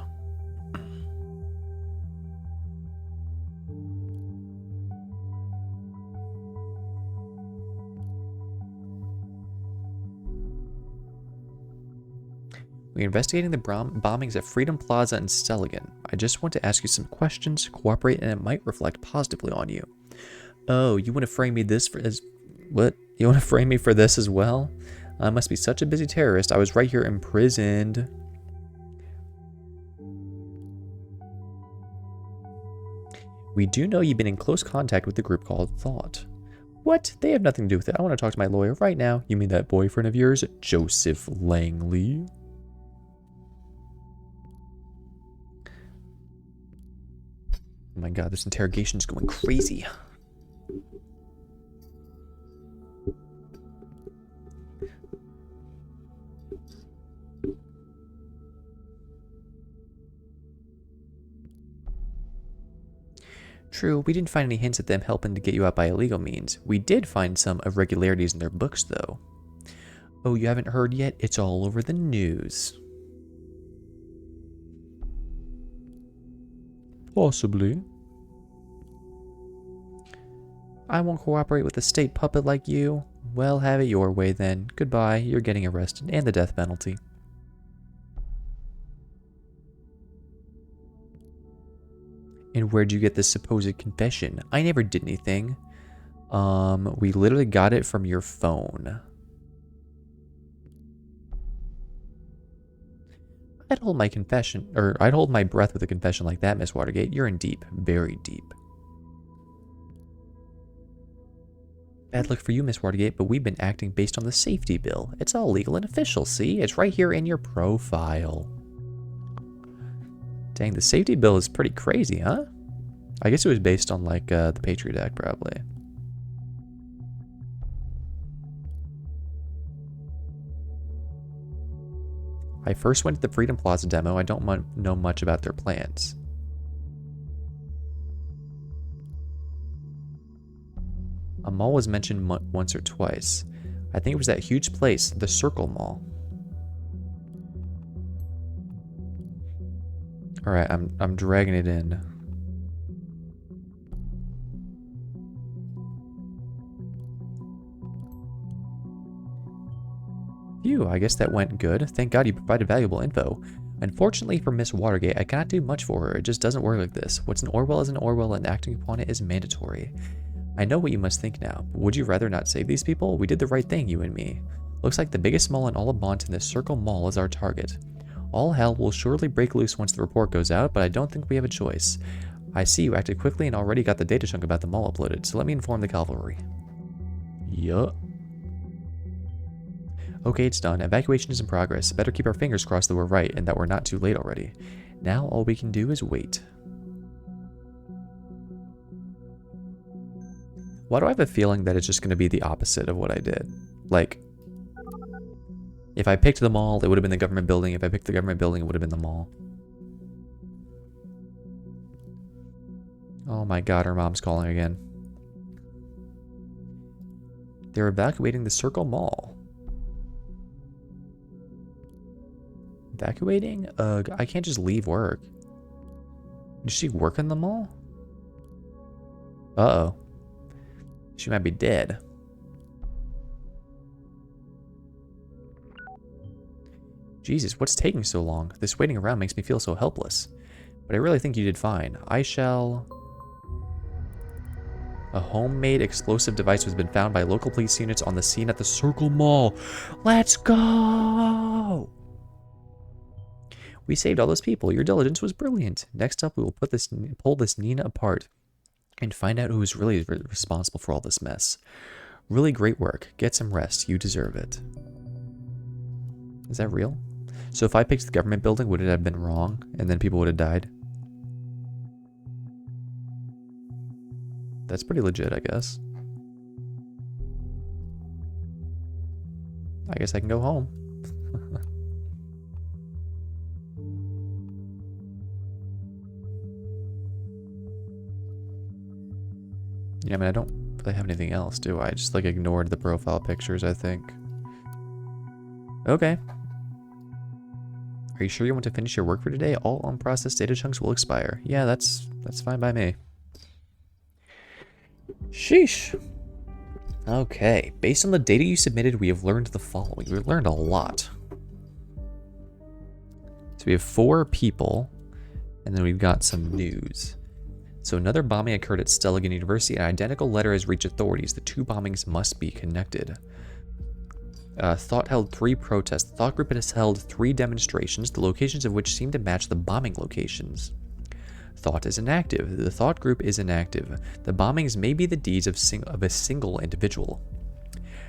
[SPEAKER 1] We're investigating the bombings at Freedom Plaza and Stelligan. I just want to ask you some questions, cooperate, and it might reflect positively on you. Oh, you want to frame me this for as... What? You want to frame me for this as well? I must be such a busy terrorist. I was right here imprisoned. We do know you've been in close contact with the group called Thought. What? They have nothing to do with it. I want to talk to my lawyer right now. You mean that boyfriend of yours, Joseph Langley? Oh my god, this interrogation is going crazy. True, we didn't find any hints at them helping to get you out by illegal means. We did find some irregularities in their books, though. Oh, you haven't heard yet? It's all over the news. Possibly. I won't cooperate with a state puppet like you. Well, have it your way then. Goodbye, you're getting arrested, and the death penalty. And where'd you get this supposed confession? I never did anything. We literally got it from your phone. I'd hold my breath with a confession like that, Miss Watergate. You're in deep, very deep. Bad luck for you, Miss Watergate, but we've been acting based on the safety bill. It's all legal and official, see? It's right here in your profile. Dang, the safety bill is pretty crazy, huh? I guess it was based on, like, the Patriot Act, probably. I first went to the Freedom Plaza demo. I don't know much about their plans. A mall was mentioned once or twice. I think it was that huge place, the Circle Mall. Alright, I'm dragging it in. Phew, I guess that went good. Thank God you provided valuable info. Unfortunately for Miss Watergate, I cannot do much for her. It just doesn't work like this. What's an Orwell is an Orwell, and acting upon it is mandatory. I know what you must think now, but would you rather not save these people? We did the right thing, you and me. Looks like the biggest mall in all of Bonton, the Circle Mall, is our target. All hell will surely break loose once the report goes out, but I don't think we have a choice. I see you acted quickly and already got the data chunk about the mall uploaded, so let me inform the cavalry. Yup. Okay, it's done. Evacuation is in progress. Better keep our fingers crossed that we're right and that we're not too late already. Now all we can do is wait. Why do I have a feeling that it's just going to be the opposite of what I did? Like, if I picked the mall, it would have been the government building. If I picked the government building, it would have been the mall. Oh my god, her mom's calling again. They're evacuating the Circle Mall. Evacuating? I can't just leave work. Does she work in the mall? Uh-oh. She might be dead. Jesus, what's taking so long? This waiting around makes me feel so helpless. But I really think you did fine. I shall A homemade explosive device has been found by local police units on the scene at the Circle Mall. Let's go! We saved all those people. Your diligence was brilliant. Next up, we will pull this Nina apart and find out who is really responsible for all this mess. Really great work. Get some rest. You deserve it. Is that real? So if I picked the government building, would it have been wrong? And then people would have died? That's pretty legit, I guess. I guess I can go home. Yeah, I mean, I don't really have anything else, do I? Just, like, ignored the profile pictures, I think. Okay. Are you sure you want to finish your work for today? All unprocessed data chunks will expire. Yeah, that's fine by me. Sheesh. Okay. Based on the data you submitted, we have learned the following. We've learned a lot. So we have 4 people, and then we've got some news. So another bombing occurred at Stelligan University. An identical letter has reached authorities. The 2 bombings must be connected. Thought held 3 protests. The Thought group has held 3 demonstrations, the locations of which seem to match the bombing locations. Thought is inactive. The Thought group is inactive. The bombings may be the deeds of a single individual.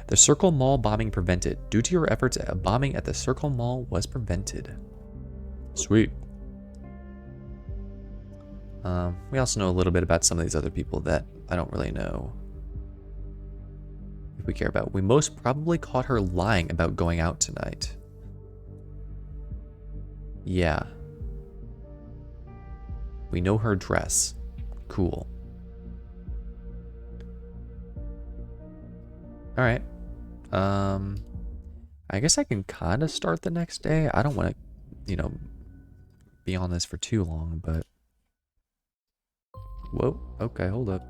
[SPEAKER 1] The Circle Mall bombing prevented. Due to your efforts, a bombing at the Circle Mall was prevented. Sweet. We also know a little bit about some of these other people that I don't really know if we care about. We most probably caught her lying about going out tonight. Yeah. We know her dress. Cool. Alright. I guess I can kind of start the next day. I don't want to, you know, be on this for too long, but... Whoa, okay, hold up.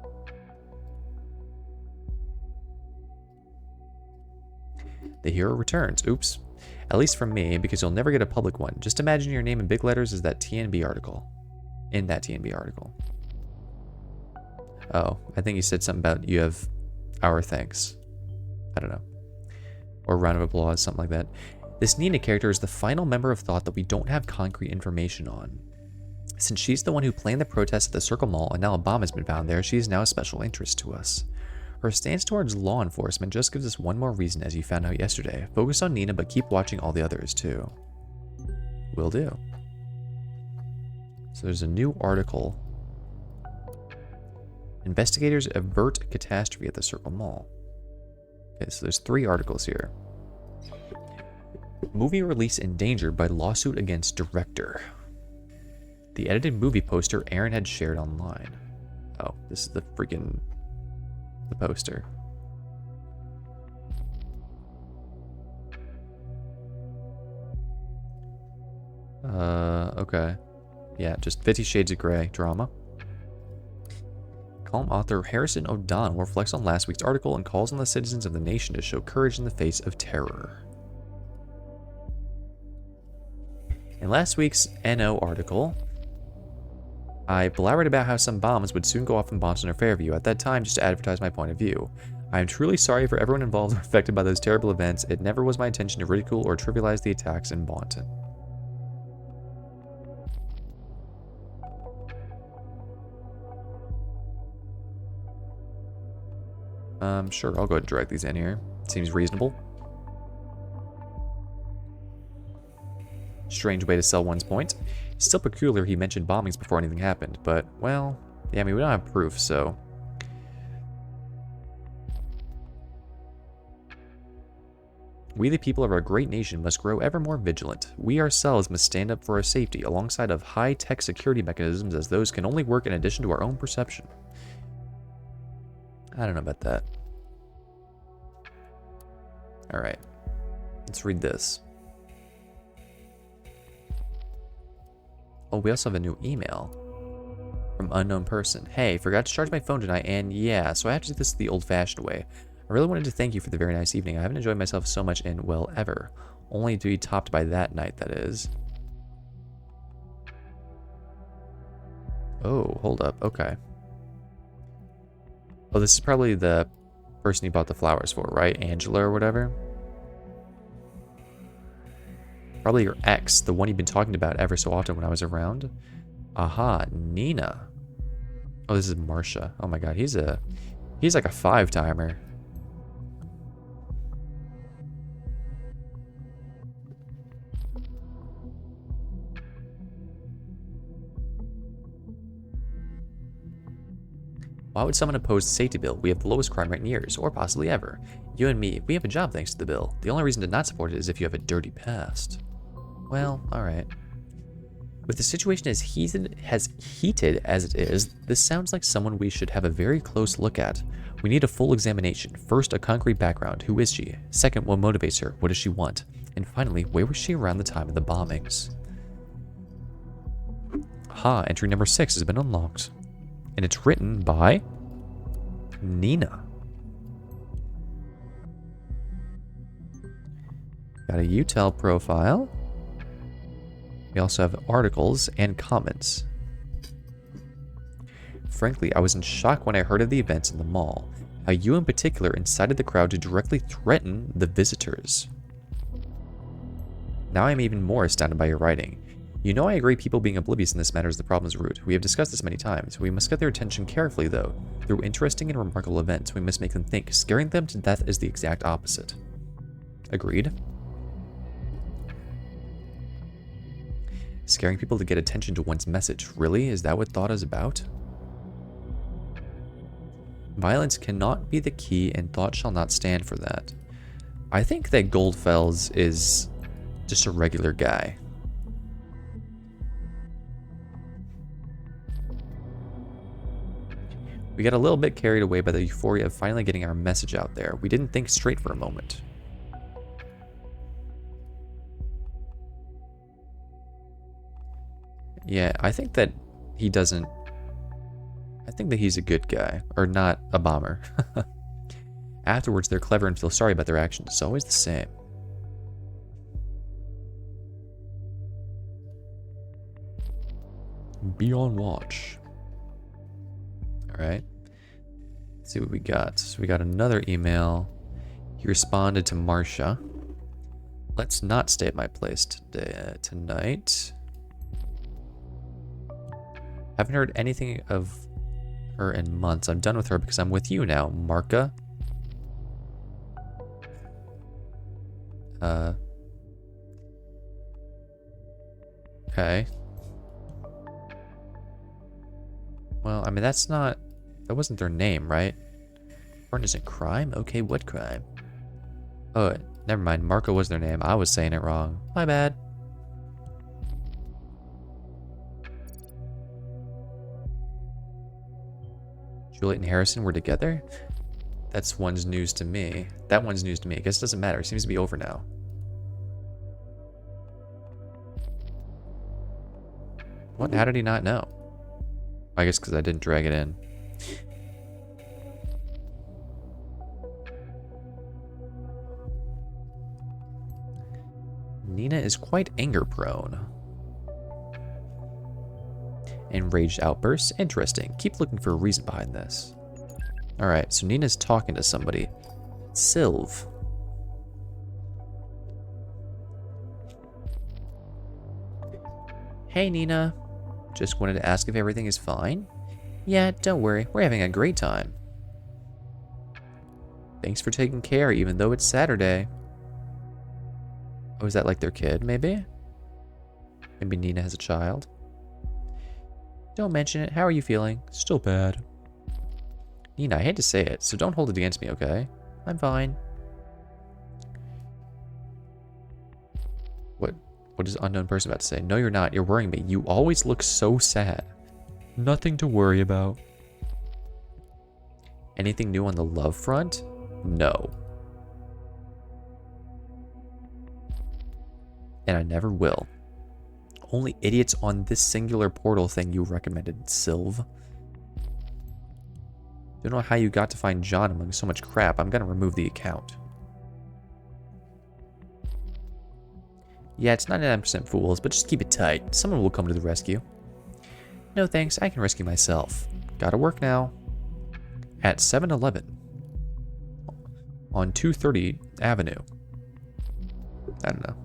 [SPEAKER 1] The hero returns. Oops. At least from me, because you'll never get a public one. Just imagine your name in big letters is that TNB article. In that TNB article. Oh, I think you said something about you have our thanks. I don't know. Or round of applause, something like that. This Nina character is the final member of Thought that we don't have concrete information on. Since she's the one who planned the protest at the Circle Mall and now a bomb has been found there, she is now a special interest to us. Her stance towards law enforcement just gives us one more reason, as you found out yesterday. Focus on Nina, but keep watching all the others too. Will do. So there's a new article. Investigators avert catastrophe at the Circle Mall. Okay, so there's 3 articles here. Movie release endangered by lawsuit against director. The edited movie poster Aaron had shared online. Oh, this is the freaking... the poster. Okay. Yeah, just 50 Shades of Grey drama. Column author Harrison O'Donnell reflects on last week's article and calls on the citizens of the nation to show courage in the face of terror. In last week's NO article, I blabbered about how some bombs would soon go off in Boston or Fairview, at that time just to advertise my point of view. I am truly sorry for everyone involved or affected by those terrible events. It never was my intention to ridicule or trivialize the attacks in Boston. Sure, I'll go ahead and drag these in here. Seems reasonable. Strange way to sell one's point. Still peculiar he mentioned bombings before anything happened, but, well, yeah, I mean, we don't have proof, so... We, the people of our great nation, must grow ever more vigilant. We ourselves must stand up for our safety, alongside of high-tech security mechanisms, as those can only work in addition to our own perception. I don't know about that. Alright. Let's read this. Oh, we also have a new email. From unknown person. Hey, forgot to charge my phone tonight, and yeah, so I have to do this the old-fashioned way. I really wanted to thank you for the very nice evening. I haven't enjoyed myself so much in, well, ever. Only to be topped by that night, that is. Oh, hold up. Okay. Oh, this is probably the person you bought the flowers for, right? Angela or whatever. Probably your ex, the one you've been talking about ever so often when I was around. Aha, Nina. Oh, this is Marcia. Oh my god, he's like a 5-timer. Why would someone oppose the safety bill? We have the lowest crime rate in years, or possibly ever. You and me, we have a job thanks to the bill. The only reason to not support it is if you have a dirty past. Well, alright. With the situation as heated as it is, this sounds like someone we should have a very close look at. We need a full examination. First, a concrete background. Who is she? Second, what motivates her? What does she want? And finally, where was she around the time of the bombings? Ha, entry number 6 has been unlocked. And it's written by Nina. Got a UTEL profile. We also have articles and comments. Frankly, I was in shock when I heard of the events in the mall. How you in particular incited the crowd to directly threaten the visitors. Now I am even more astounded by your writing. You know I agree people being oblivious in this matter is the problem's root. We have discussed this many times. We must get their attention carefully, though. Through interesting and remarkable events, we must make them think. Scaring them to death is the exact opposite. Agreed. Scaring people to get attention to one's message. Really? Is that what thought is about? Violence cannot be the key, and thought shall not stand for that. I think that Goldfels is just a regular guy. We got a little bit carried away by the euphoria of finally getting our message out there. We didn't think straight for a moment. Yeah, I think that he doesn't... I think that he's a good guy, or not a bomber. Afterwards, they're clever and feel sorry about their actions. It's always the same. Be on watch. Alright. Let's see what we got. So we got another email. He responded to Marcia. Let's not stay at my place tonight. Haven't heard anything of her in months. I'm done with her because I'm with you now, Marca. Okay. Well, I mean, that wasn't their name, right? Burn isn't crime? Okay, what crime? Oh, never mind. Marco was their name. I was saying it wrong. My bad. Juliet and Harrison were together? That's one's news to me. That one's news to me. I guess it doesn't matter. It seems to be over now. What? How did he not know? I guess because I didn't drag it in. Nina is quite anger-prone. Enraged outbursts? Interesting. Keep looking for a reason behind this. Alright, so Nina's talking to somebody. Sylv. Hey, Nina. Just wanted to ask if everything is fine. Yeah, don't worry. We're having a great time. Thanks for taking care, even though it's Saturday. Oh, is that like their kid, maybe? Maybe Nina has a child. Don't mention it. How are you feeling? Still bad. Nina, I hate to say it, so don't hold it against me, okay? I'm fine. What is unknown person about to say? No, you're not. You're worrying me. You always look so sad. Nothing to worry about. Anything new on the love front? No. And I never will. Only idiots on this singular portal thing you recommended, Sylv. Don't know how you got to find John among so much crap. I'm gonna remove the account. Yeah, it's 99% fools, but just keep it tight. Someone will come to the rescue. No thanks, I can rescue myself. Gotta work now. at 7-Eleven on 230 Avenue. I don't know.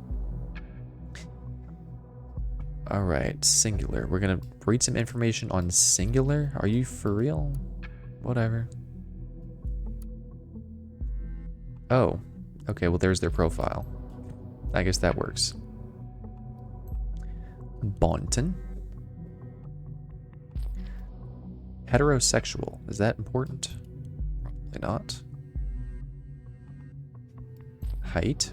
[SPEAKER 1] Alright, singular. We're gonna read some information on singular. Are you for real? Whatever. Oh, okay, well there's their profile. I guess that works. Bonton. Heterosexual. Is that important? Probably not. Height.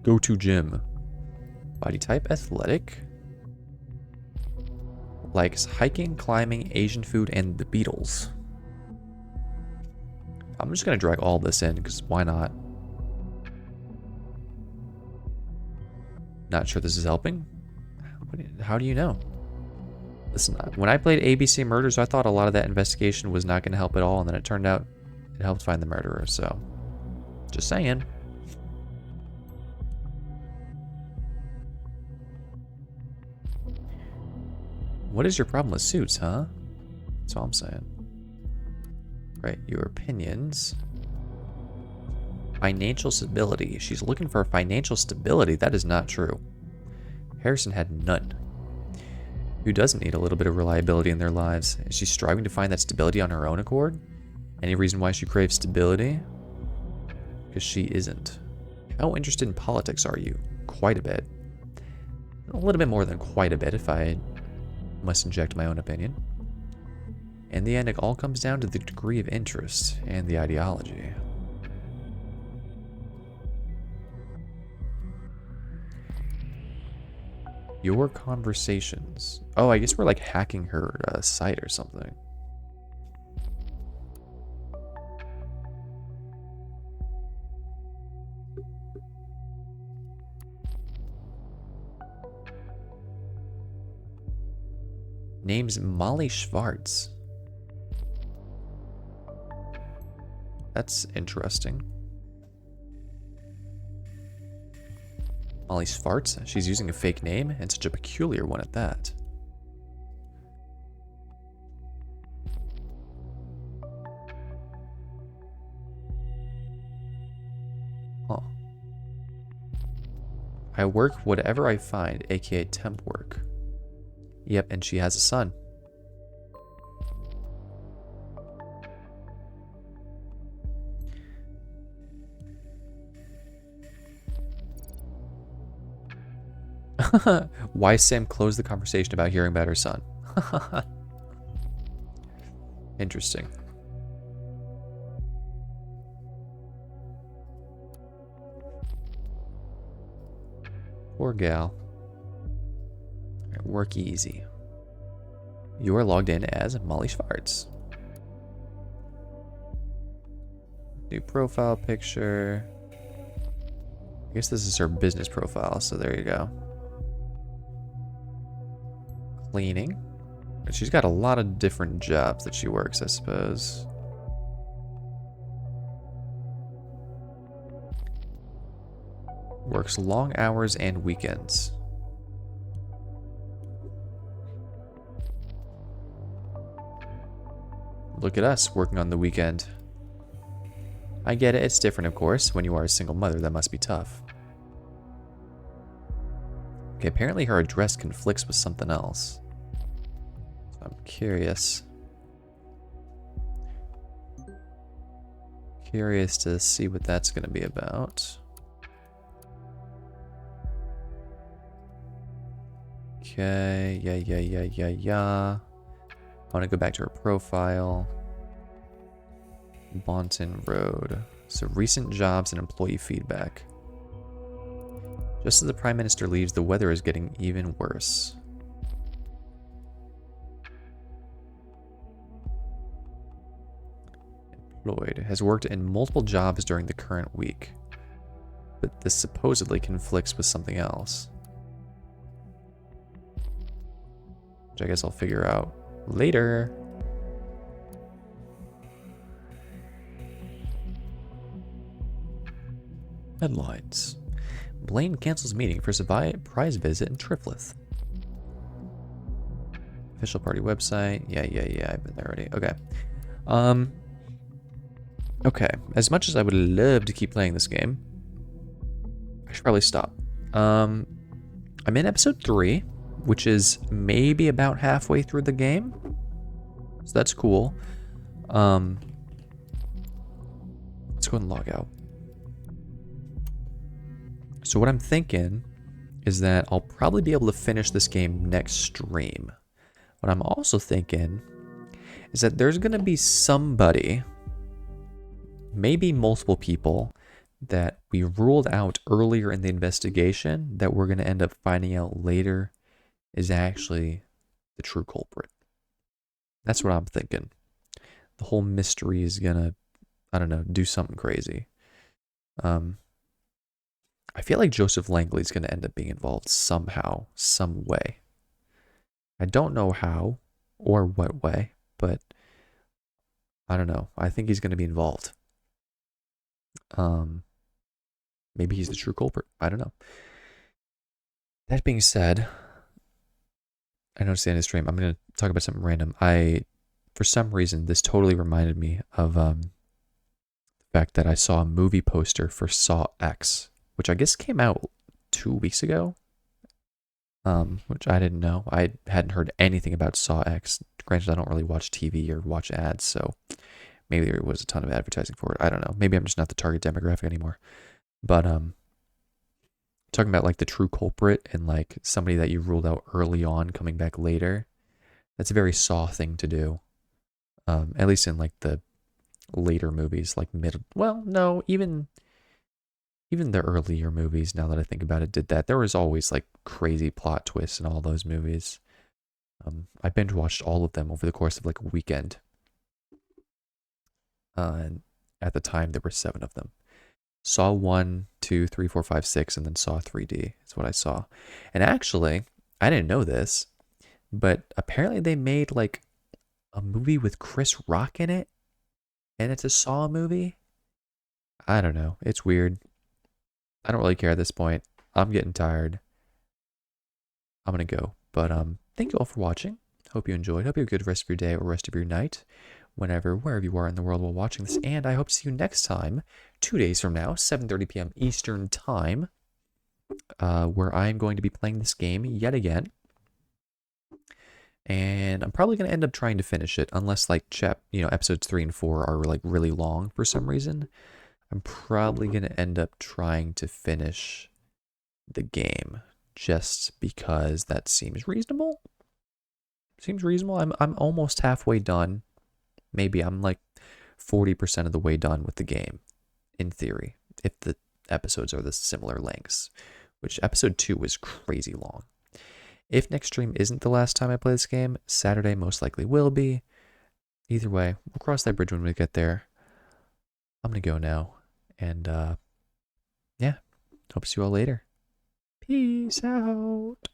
[SPEAKER 1] Go to gym. Body type athletic. Likes hiking, climbing, Asian food, and the Beatles. I'm just gonna drag all this in because why not? Not sure this is helping. How do you know? Listen, when I played ABC Murders, I thought a lot of that investigation was not going to help at all, and then it turned out it helped find the murderer, so just saying. What is your problem with suits, huh? That's all I'm saying. Right, your opinions. Financial stability. She's looking for financial stability. That is not true. Harrison had none. Who doesn't need a little bit of reliability in their lives? Is she striving to find that stability on her own accord? Any reason why she craves stability? Because she isn't. How interested in politics are you? Quite a bit. A little bit more than quite a bit, if I must inject my own opinion. In the end, it all comes down to the degree of interest and the ideology. Your conversations. Oh, I guess we're like hacking her site or something. Name's Molly Schwartz. That's interesting. Molly Schwartz? She's using a fake name, and such a peculiar one at that. Huh. I work whatever I find, aka temp work. Yep, and she has a son. Why Sam closed the conversation about hearing about her son. Interesting. Poor gal. Work easy. You are logged in as Molly Schwartz. New profile picture. I guess this is her business profile, so there you go. Cleaning. She's got a lot of different jobs that she works, I suppose. Works long hours and weekends. Look at us working on the weekend. I get it, it's different of course. When you are a single mother, that must be tough. Okay, apparently her address conflicts with something else. So I'm curious. Curious to see what that's going to be about. Okay, yeah. I want to go back to her profile. Bonton Road. So recent jobs and employee feedback. Just as the Prime Minister leaves, the weather is getting even worse. Employed. Has worked in multiple jobs during the current week. But this supposedly conflicts with something else. Which I guess I'll figure out later. Headlines. Blaine cancels meeting for surprise visit in Triflith. Official party website. Yeah. I've been there already. Okay. Um. Okay. As much as I would love to keep playing this game, I should probably stop. I'm in episode 3, which is maybe about halfway through the game. So that's cool. Let's go and log out. So what I'm thinking is that I'll probably be able to finish this game next stream. What I'm also thinking is that there's going to be somebody, maybe multiple people, that we ruled out earlier in the investigation that we're going to end up finding out later is actually the true culprit. That's what I'm thinking. The whole mystery is going to, I don't know, do something crazy. I feel like Joseph Langley is going to end up being involved somehow, some way. I don't know how or what way, but I don't know. I think he's going to be involved. Maybe he's the true culprit. I don't know. That being said, I noticed the end of the stream. I'm going to talk about something random. For some reason, this totally reminded me of the fact that I saw a movie poster for Saw X, which I guess came out 2 weeks ago, which I didn't know. I hadn't heard anything about Saw X. Granted, I don't really watch TV or watch ads, so maybe there was a ton of advertising for it. I don't know. Maybe I'm just not the target demographic anymore. But talking about like the true culprit and like somebody that you ruled out early on coming back later, that's a very Saw thing to do. At least in like the later movies, like even the earlier movies, now that I think about it, did that. There was always like crazy plot twists in all those movies. I binge watched all of them over the course of like a weekend. And at the time, there were 7 of them. Saw 1, 2, 3, 4, 5, 6, and then Saw 3D is what I saw. And actually, I didn't know this, but apparently they made like a movie with Chris Rock in it, and it's a Saw movie. I don't know. It's weird. I don't really care at this point. I'm getting tired. I'm gonna go. But thank you all for watching. Hope you enjoyed. Hope you have a good rest of your day or rest of your night, wherever you are in the world while watching this. And I hope to see you next time, 2 days from now, 7:30 p.m. Eastern Time, where I'm going to be playing this game yet again. And I'm probably going to end up trying to finish it, unless like episodes 3 and 4 are like really long for some reason. I'm probably going to end up trying to finish the game just because that seems reasonable. Seems reasonable. I'm almost halfway done. Maybe I'm like 40% of the way done with the game, in theory, if the episodes are the similar lengths, which episode 2 was crazy long. If next stream isn't the last time I play this game, Saturday most likely will be. Either way, we'll cross that bridge when we get there. I'm going to go now. And, yeah, hope to see you all later. Peace out.